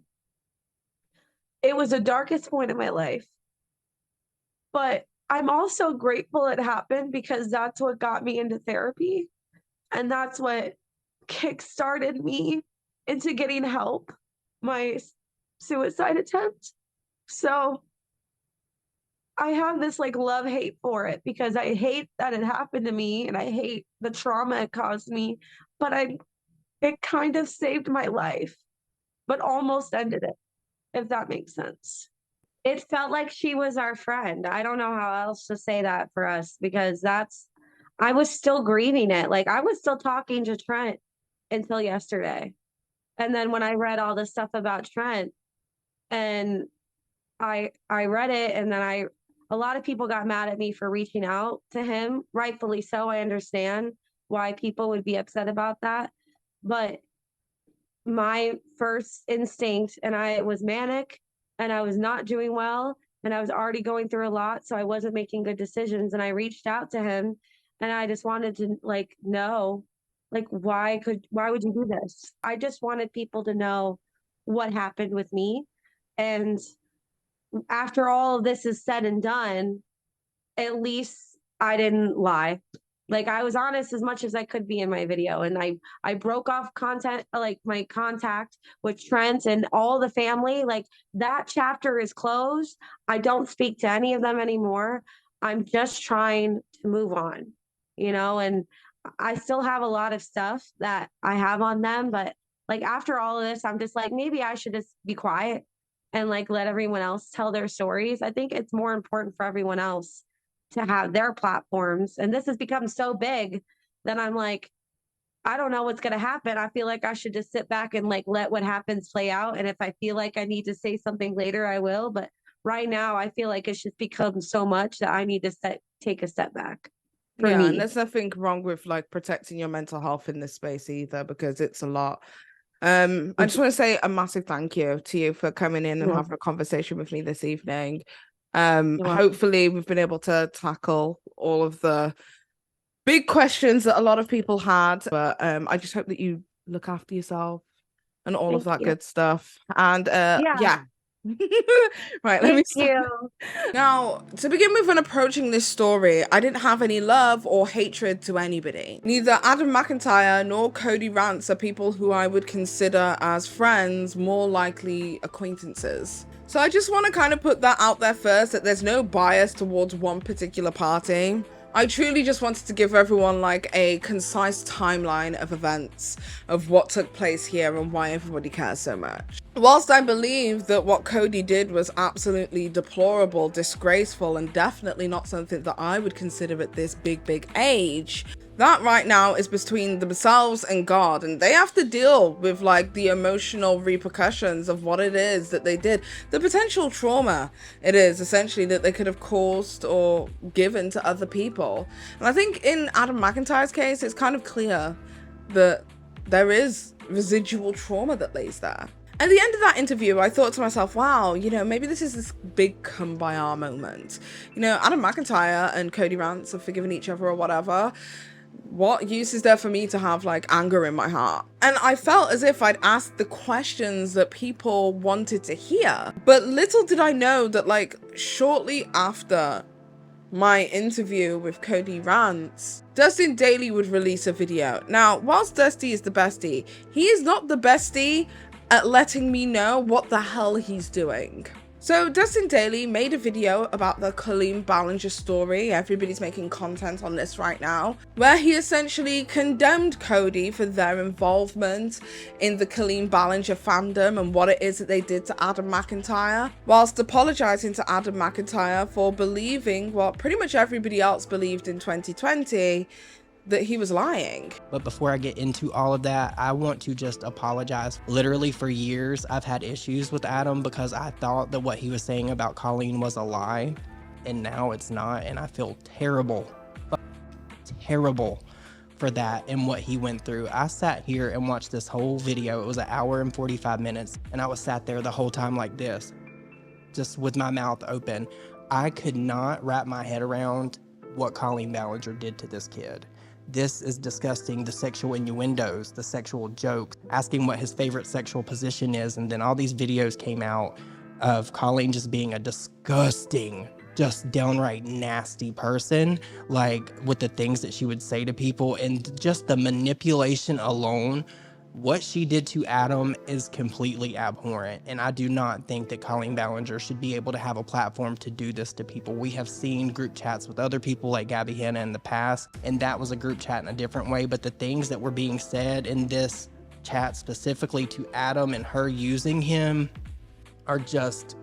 It was the darkest point of my life. But I'm also grateful it happened, because that's what got me into therapy. And that's what kickstarted me into getting help, my suicide attempt. So I have this like love-hate for it, because I hate that it happened to me and I hate the trauma it caused me, but it kind of saved my life, but almost ended it, if that makes sense. It felt like she was our friend. I don't know how else to say that for us, because I was still grieving it. Like, I was still talking to Trent until yesterday. And then when I read all the stuff about Trent, and I read it, and then a lot of people got mad at me for reaching out to him, rightfully so. I understand why people would be upset about that. But my first instinct, and I was manic, and I was not doing well, and I was already going through a lot, so I wasn't making good decisions. And I reached out to him, and I just wanted to know, why would you do this? I just wanted people to know what happened with me. And after all of this is said and done, at least I didn't lie. Like, I was honest as much as I could be in my video, and I broke off content, like my contact with Trent and all the family. Like, that chapter is closed. I don't speak to any of them anymore. I'm just trying to move on, and I still have a lot of stuff that I have on them, but like, after all of this, I'm just like, maybe I should just be quiet and like let everyone else tell their stories. I think it's more important for everyone else to have their platforms. And this has become so big that I'm like, I don't know what's going to happen. I feel like I should just sit back and like let what happens play out. And if I feel like I need to say something later, I will. But right now, I feel like it's just become so much that I need to take a step back.
Yeah, and there's nothing wrong with like protecting your mental health in this space either, because it's a lot. I just want to say a massive thank you to you for coming in and having a conversation with me this evening. Hopefully we've been able to tackle all of the big questions that a lot of people had, but I just hope that you look after yourself and all of that good stuff. And yeah. Right, let me start. Now, to begin with, when approaching this story, I didn't have any love or hatred to anybody. Neither Adam McIntyre nor Cody Rants are people who I would consider as friends, more likely acquaintances. So I just want to kind of put that out there first, that there's no bias towards one particular party. I truly just wanted to give everyone like a concise timeline of events of what took place here and why everybody cares so much. Whilst I believe that what Kodee did was absolutely deplorable, disgraceful, and definitely not something that I would consider at this big age, that right now is between themselves and God, and they have to deal with like the emotional repercussions of what it is that they did, the potential trauma it is essentially that they could have caused or given to other people. And I think in Adam McIntyre's case, it's kind of clear that there is residual trauma that lays there. At the end of that interview, I thought to myself, wow, you know, maybe this is this big kumbaya moment. You know, Adam McIntyre and Cody Rants have forgiven each other or whatever. What use is there for me to have like anger in my heart? And I felt as if I'd asked the questions that people wanted to hear. But little did I know that like shortly after my interview with Cody Rants, Dustin Daily would release a video. Now, whilst Dusty is the bestie, he is not the bestie at letting me know what the hell he's doing. So Dustin Daily made a video about the Colleen Ballinger story. Everybody's making content on this right now, where he essentially condemned Kodee for their involvement in the Colleen Ballinger fandom and what it is that they did to Adam McIntyre, whilst apologizing to Adam McIntyre for believing what pretty much everybody else believed in 2020, that he was lying.
But before I get into all of that, I want to just apologize. Literally for years, I've had issues with Adam because I thought that what he was saying about Colleen was a lie, and now it's not, and I feel terrible for that and what he went through. I sat here and watched this whole video. It was an hour and 45 minutes, and I was sat there the whole time like this, just with my mouth open. I could not wrap my head around what Colleen Ballinger did to this kid. This is disgusting. The sexual innuendos, the sexual jokes, asking what his favorite sexual position is, and then all these videos came out of Colleen just being a disgusting, just downright nasty person, like with the things that she would say to people and just the manipulation alone. What she did to Adam is completely abhorrent, and I do not think that Colleen Ballinger should be able to have a platform to do this to people. We have seen group chats with other people like Gabby Hanna in the past, and that was a group chat in a different way, but the things that were being said in this chat specifically to Adam and her using him are just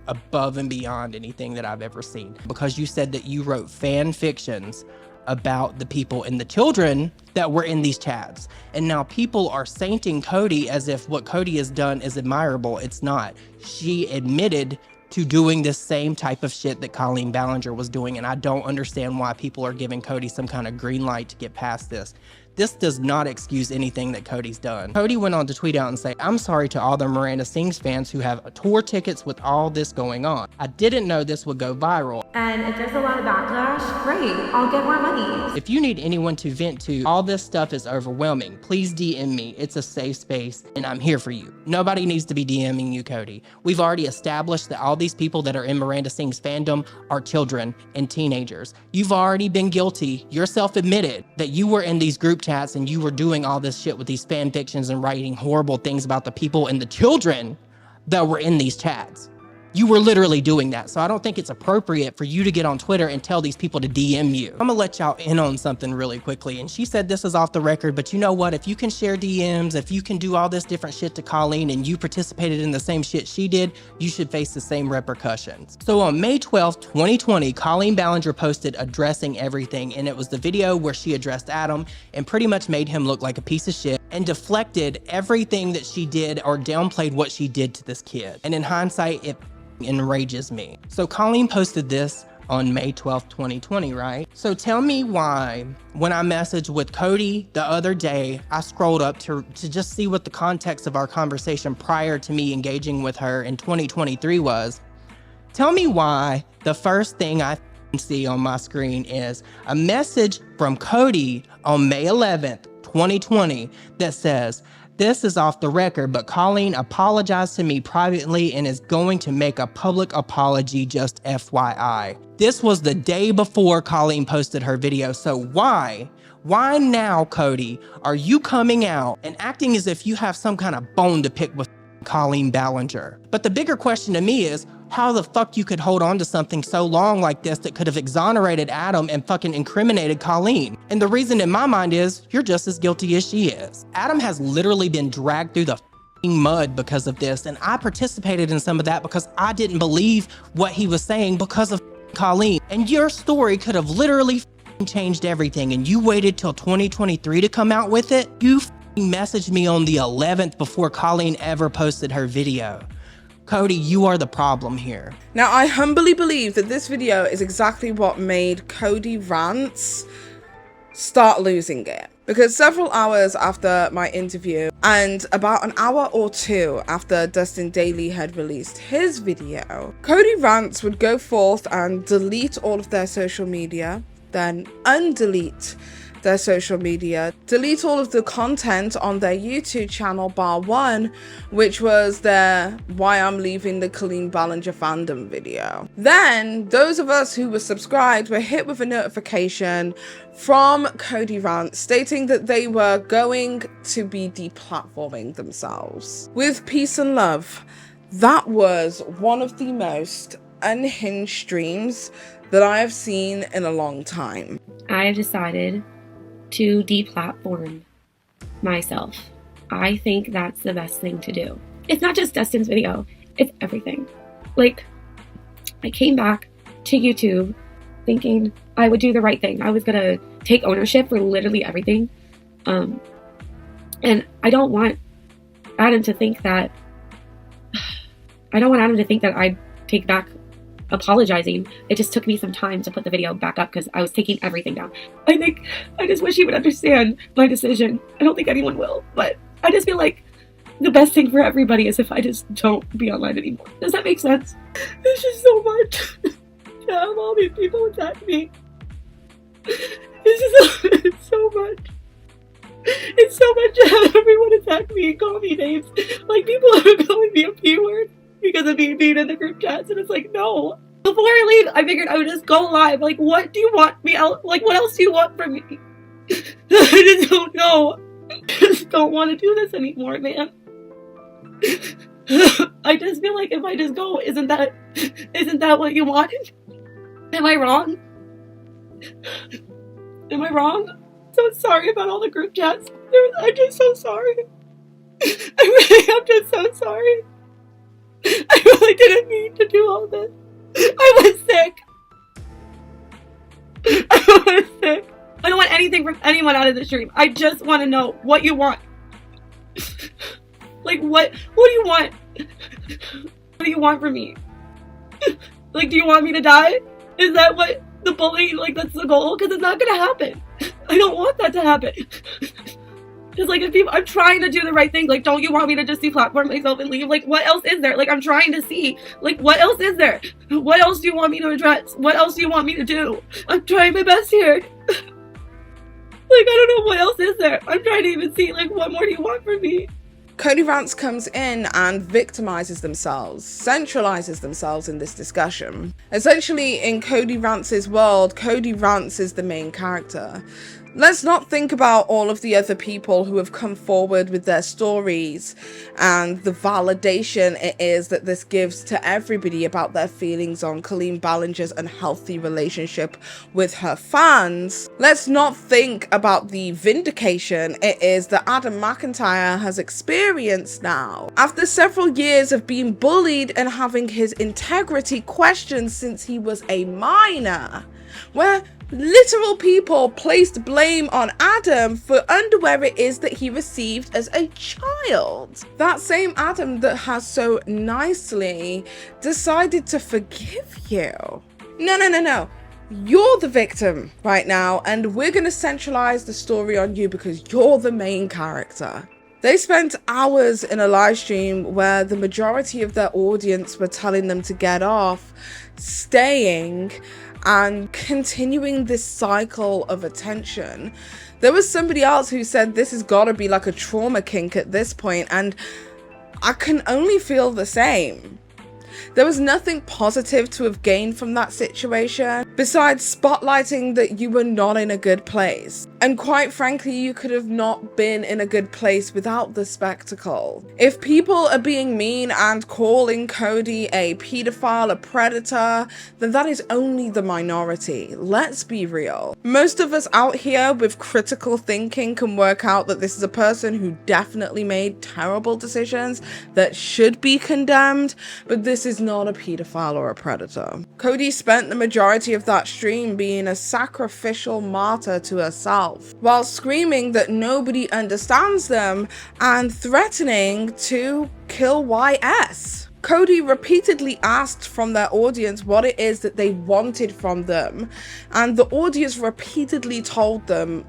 above and beyond anything that I've ever seen. Because you said that you wrote fan fictions about the people and the children that were in these chats. And now people are sainting Kodee as if what Kodee has done is admirable. It's not. She admitted to doing this same type of shit that Colleen Ballinger was doing, and I don't understand why people are giving Kodee some kind of green light to get past this. This does not excuse anything that Cody's done. Kodee went on to tweet out and say, "I'm sorry to all the Miranda Sings fans who have tour tickets with all this going on. I didn't know this would go viral.
And if there's a lot of backlash, great, I'll get more money.
If you need anyone to vent to, all this stuff is overwhelming. Please DM me. It's a safe space and I'm here for you." Nobody needs to be DMing you, Kodee. We've already established that all these people that are in Miranda Sings fandom are children and teenagers. You've already been guilty, yourself admitted, that you were in these group chats and you were doing all this shit with these fan fictions and writing horrible things about the people and the children that were in these chats. You were literally doing that. So I don't think it's appropriate for you to get on Twitter and tell these people to DM you. I'm gonna let y'all in on something really quickly. And she said this is off the record, but you know what? If you can share DMs, if you can do all this different shit to Colleen and you participated in the same shit she did, you should face the same repercussions. So on May 12th, 2020, Colleen Ballinger posted addressing everything. And it was the video where she addressed Adam and pretty much made him look like a piece of shit and deflected everything that she did or downplayed what she did to this kid. And in hindsight, it enrages me. So Colleen posted this on May 12th, 2020, right? So tell me why, when I messaged with Kodee the other day, I scrolled up to just see what the context of our conversation prior to me engaging with her in 2023 was. Tell me why the first thing I see on my screen is a message from Kodee on May 11th, 2020 that says, "This is off the record, but Colleen apologized to me privately and is going to make a public apology, just FYI." This was the day before Colleen posted her video, so why now, Kodee, are you coming out and acting as if you have some kind of bone to pick with Colleen Ballinger? But the bigger question to me is, how the fuck you could hold on to something so long like this that could have exonerated Adam and fucking incriminated Colleen? And the reason in my mind is, you're just as guilty as she is. Adam has literally been dragged through the fucking mud because of this, and I participated in some of that because I didn't believe what he was saying because of Colleen. And your story could have literally changed everything, and you waited till 2023 to come out with it? You messaged me on the 11th before Colleen ever posted her video. Kodee, you are the problem here.
Now, I humbly believe that this video is exactly what made Cody Rants start losing it. Because several hours after my interview and about an hour or two after Dustin Daily had released his video, Cody Rants would go forth and delete all of their social media, then undelete their social media, delete all of the content on their YouTube channel bar one, which was their Why I'm Leaving the Colleen Ballinger Fandom video. Then those of us who were subscribed were hit with a notification from Cody Rants stating that they were going to be deplatforming themselves. With peace and love, that was one of the most unhinged streams that I have seen in a long time.
I have decided to deplatform myself. I think that's the best thing to do. It's not just Dustin's video, it's everything. Like, I came back to YouTube thinking I would do the right thing. I was gonna take ownership for literally everything. And I don't want Adam to think that I'd take back apologizing. It just took me some time to put the video back up because I was taking everything down. I just wish he would understand my decision. I don't think anyone will, but I just feel like the best thing for everybody is if I just don't be online anymore. Does that make sense? It's just so much to have all these people attack me. It's so much. It's so much to have everyone attack me and call me names. Like, people are calling me a P-word because of me being in the group chats, and it's like, no. Before I leave, I figured I would just go live. Like, what do you want me else? Like, what else do you want from me? I just don't know. I just don't want to do this anymore, man. I just feel like if I just go, isn't that what you wanted? Am I wrong? Am I wrong? So sorry about all the group chats. I'm just so sorry. I'm just so sorry. I really didn't mean to do all this. I was sick. I don't want anything from anyone out of the stream. I just want to know what you want. Like, what do you want? What do you want from me? Like, do you want me to die? Is that what the bully, like, that's the goal? Because it's not going to happen. I don't want that to happen. Because, like, if people, I'm trying to do the right thing. Like, don't you want me to just deplatform myself and leave? Like, what else is there? Like, I'm trying to see. Like, what else is there? What else do you want me to address? What else do you want me to do? I'm trying my best here. Like, I don't know what else is there. I'm trying to even see, like, what more do you want from me?
Cody Rants comes in and victimizes themselves, centralizes themselves in this discussion. Essentially, in Cody Rants' world, Cody Rants is the main character. Let's not think about all of the other people who have come forward with their stories and the validation it is that this gives to everybody about their feelings on Colleen Ballinger's unhealthy relationship with her fans. Let's not think about the vindication it is that Adam McIntyre has experienced now. After several years of being bullied and having his integrity questioned since he was a minor, where literal people placed blame on Adam for underwear it is that he received as a child. That same Adam that has so nicely decided to forgive you. No. You're the victim right now, and we're going to centralize the story on you because you're the main character. They spent hours in a live stream where the majority of their audience were telling them to get off, staying, and continuing this cycle of attention. There was somebody else who said this has got to be like a trauma kink at this point, and I can only feel the same. There was nothing positive to have gained from that situation besides spotlighting that you were not in a good place. And quite frankly, you could have not been in a good place without the spectacle. If people are being mean and calling Kodee a pedophile, a predator, then that is only the minority. Let's be real. Most of us out here with critical thinking can work out that this is a person who definitely made terrible decisions that should be condemned, but this is not a pedophile or a predator. Kodee spent the majority of that stream being a sacrificial martyr to herself, while screaming that nobody understands them and threatening to kill YS. Kodee repeatedly asked from their audience what it is that they wanted from them, and the audience repeatedly told them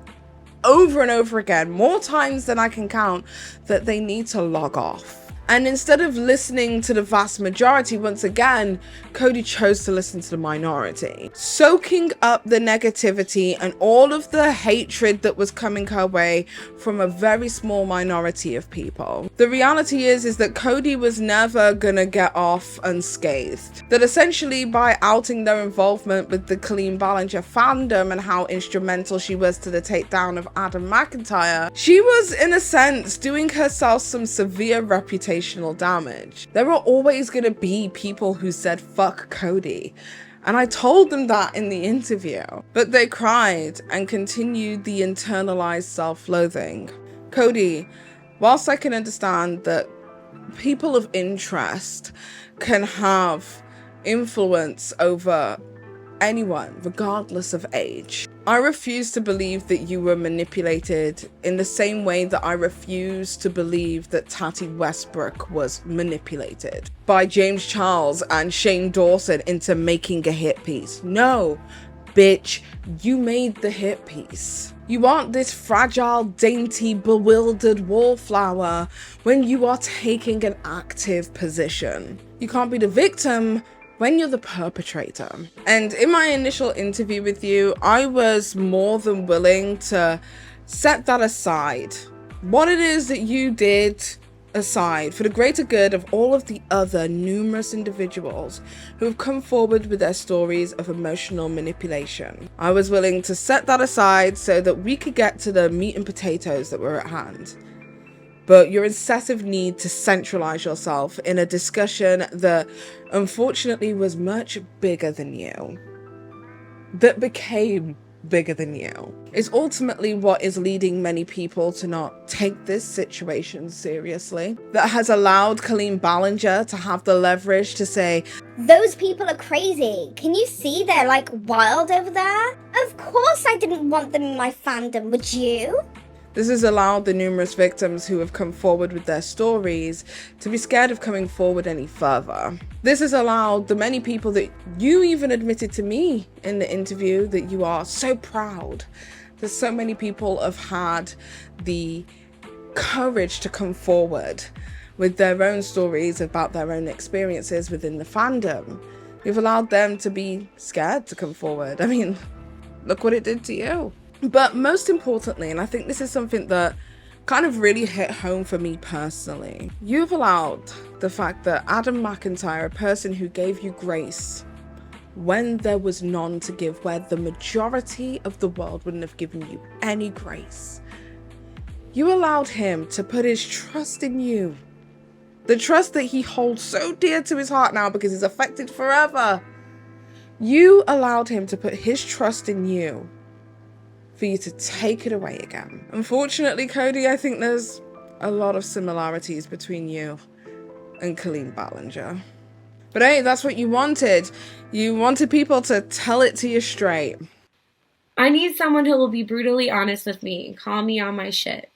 over and over again, more times than I can count, that they need to log off. And instead of listening to the vast majority, once again, Kodee chose to listen to the minority, soaking up the negativity and all of the hatred that was coming her way from a very small minority of people. The reality is that Kodee was never gonna get off unscathed. That essentially by outing their involvement with the Colleen Ballinger fandom and how instrumental she was to the takedown of Adam McIntyre, she was in a sense doing herself some severe reputational damage. There are always going to be people who said fuck Kodee, and I told them that in the interview, but they cried and continued the internalized self-loathing. Kodee, whilst I can understand that people of interest can have influence over anyone regardless of age, I refuse to believe that you were manipulated in the same way that I refuse to believe that Tati Westbrook was manipulated by James Charles and Shane Dawson into making a hit piece. No, bitch, you made the hit piece. You aren't this fragile, dainty, bewildered wallflower when you are taking an active position. You can't be the victim when you're the perpetrator. And in my initial interview with you, I was more than willing to set that aside. What it is that you did aside for the greater good of all of the other numerous individuals who have come forward with their stories of emotional manipulation. I was willing to set that aside so that we could get to the meat and potatoes that were at hand. But your incessant need to centralize yourself in a discussion that unfortunately was much bigger than you, that became bigger than you, is ultimately what is leading many people to not take this situation seriously. That has allowed Colleen Ballinger to have the leverage to say,
those people are crazy. Can you see they're like wild over there? Of course I didn't want them in my fandom, would you?
This has allowed the numerous victims who have come forward with their stories to be scared of coming forward any further. This has allowed the many people that you even admitted to me in the interview that you are so proud that so many people have had the courage to come forward with their own stories about their own experiences within the fandom. You've allowed them to be scared to come forward. I mean, look what it did to you. But most importantly, and I think this is something that kind of really hit home for me personally, you've allowed the fact that Adam McIntyre, a person who gave you grace when there was none to give, where the majority of the world wouldn't have given you any grace, you allowed him to put his trust in you. The trust that he holds so dear to his heart now because it's affected forever. You allowed him to put his trust in you for you to take it away again. Unfortunately, Kodee, I think there's a lot of similarities between you and Colleen Ballinger. But hey, that's what you wanted. You wanted people to tell it to you straight.
I need someone who will be brutally honest with me and call me on my shit.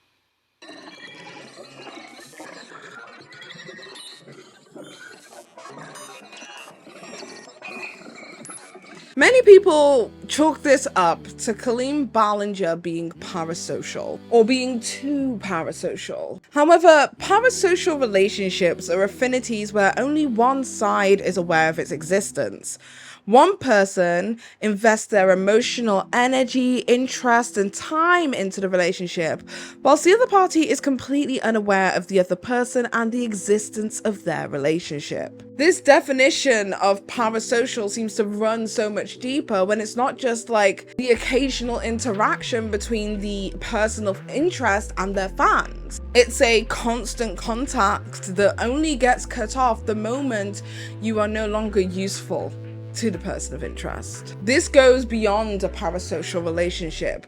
Many people chalk this up to Colleen Ballinger being parasocial, or being too parasocial. However, parasocial relationships are affinities where only one side is aware of its existence. One person invests their emotional energy, interest, and time into the relationship, whilst the other party is completely unaware of the other person and the existence of their relationship. This definition of parasocial seems to run so much deeper when it's not just like the occasional interaction between the person of interest and their fans. It's a constant contact that only gets cut off the moment you are no longer useful to the person of interest. This goes beyond a parasocial relationship.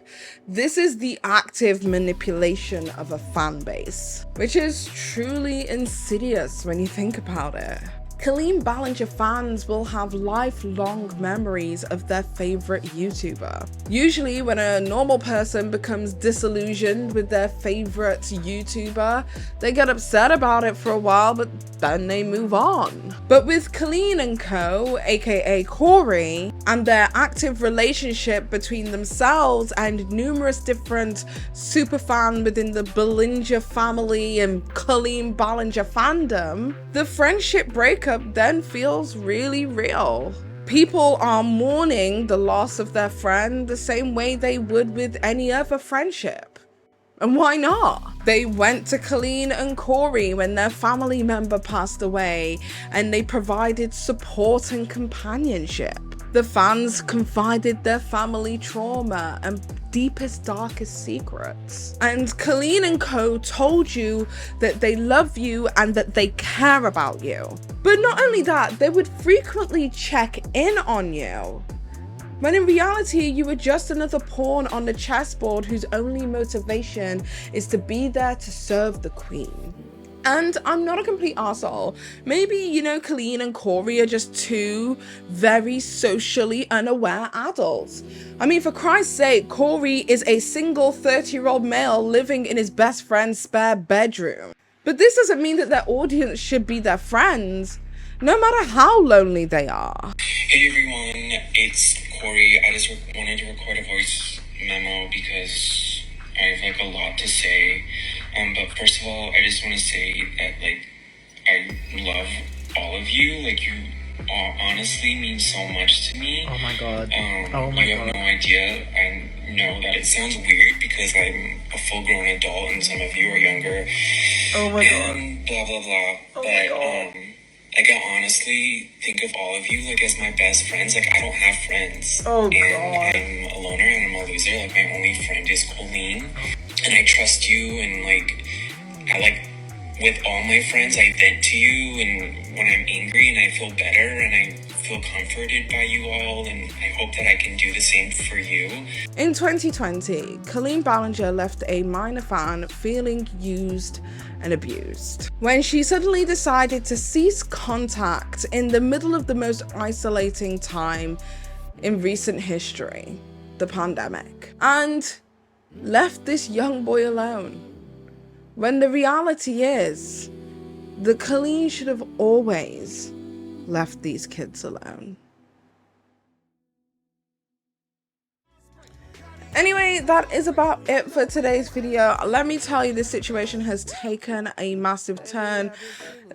This is the active manipulation of a fan base, which is truly insidious when you think about it. Colleen Ballinger fans will have lifelong memories of their favorite YouTuber. Usually when a normal person becomes disillusioned with their favorite YouTuber, they get upset about it for a while, but then they move on. But with Colleen and co, aka Corey, and their active relationship between themselves and numerous different superfans within the Ballinger family and Colleen Ballinger fandom, the friendship breakup then feels really real. People are mourning the loss of their friend the same way they would with any other friendship. And why not? They went to Colleen and Corey when their family member passed away, and they provided support and companionship. The fans confided their family trauma and deepest, darkest secrets. And Colleen and Co told you that they love you and that they care about you. But not only that, they would frequently check in on you, when in reality, you were just another pawn on the chessboard whose only motivation is to be there to serve the queen. And I'm not a complete arsehole. Maybe, you know, Colleen and Corey are just two very socially unaware adults. I mean, for Christ's sake, Corey is a single 30-year-old male living in his best friend's spare bedroom. But this doesn't mean that their audience should be their friends, no matter how lonely they are.
Hey everyone, it's Corey. I just wanted to record a voice memo because I have like a lot to say. But first of all, I just want to say that like I love all of you. Like you all honestly mean so much to me.
Oh my god.
You have no idea. I know that it sounds weird because I'm a full-grown adult and some of you are younger.
Oh my god.
And blah blah blah. Like, I honestly think of all of you, like, as my best friends. Like, I don't have friends.
Oh,
and
God.
I'm a loner and I'm a loser. Like, my only friend is Colleen. And I trust you, and, like, with all my friends, I vent to you, and when I'm angry, and I feel better, and I feel comforted by you all, and I hope that I can do the same for you.
In 2020, Colleen Ballinger left a minor fan feeling used and abused when she suddenly decided to cease contact in the middle of the most isolating time in recent history, the pandemic, and left this young boy alone. When the reality is that Colleen should have always left these kids alone. Anyway, that is about it for today's video. Let me tell you, this situation has taken a massive turn.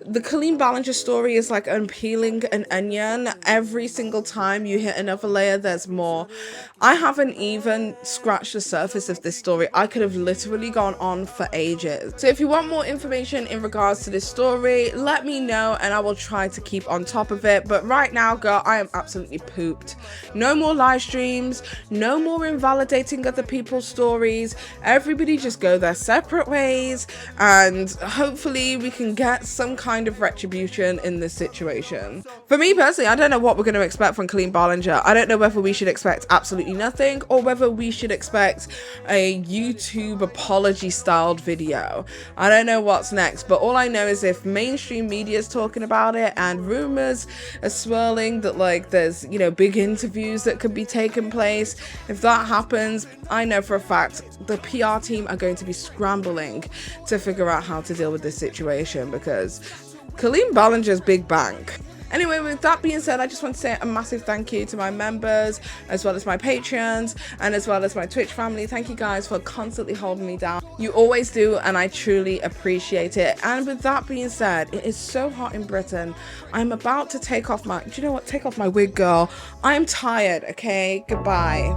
The Colleen Ballinger story is like unpeeling an onion. Every single time you hit another layer, there's more. I haven't even scratched the surface of this story. I could have literally gone on for ages. So if you want more information in regards to this story, let me know and I will try to keep on top of it. But right now, girl, I am absolutely pooped. No more live streams, no more invalidating other people's stories. Everybody just go their separate ways, and hopefully we can get some kind of retribution in this situation. For me personally, I don't know what we're going to expect from Colleen Ballinger. I don't know whether we should expect absolutely nothing or whether we should expect a YouTube apology styled video. I don't know what's next, but all I know is if mainstream media is talking about it and rumors are swirling that like there's, you know, big interviews that could be taking place, if that happens, I know for a fact the PR team are going to be scrambling to figure out how to deal with this situation because Colleen Ballinger's big bank. Anyway, with that being said, I just want to say a massive thank you to my members, as well as my Patreons, and as well as my Twitch family. Thank you guys for constantly holding me down. You always do, and I truly appreciate it. And with that being said, it is so hot in Britain. I'm about to take off my, do you know what? Take off my wig, girl. I'm tired, okay? Goodbye.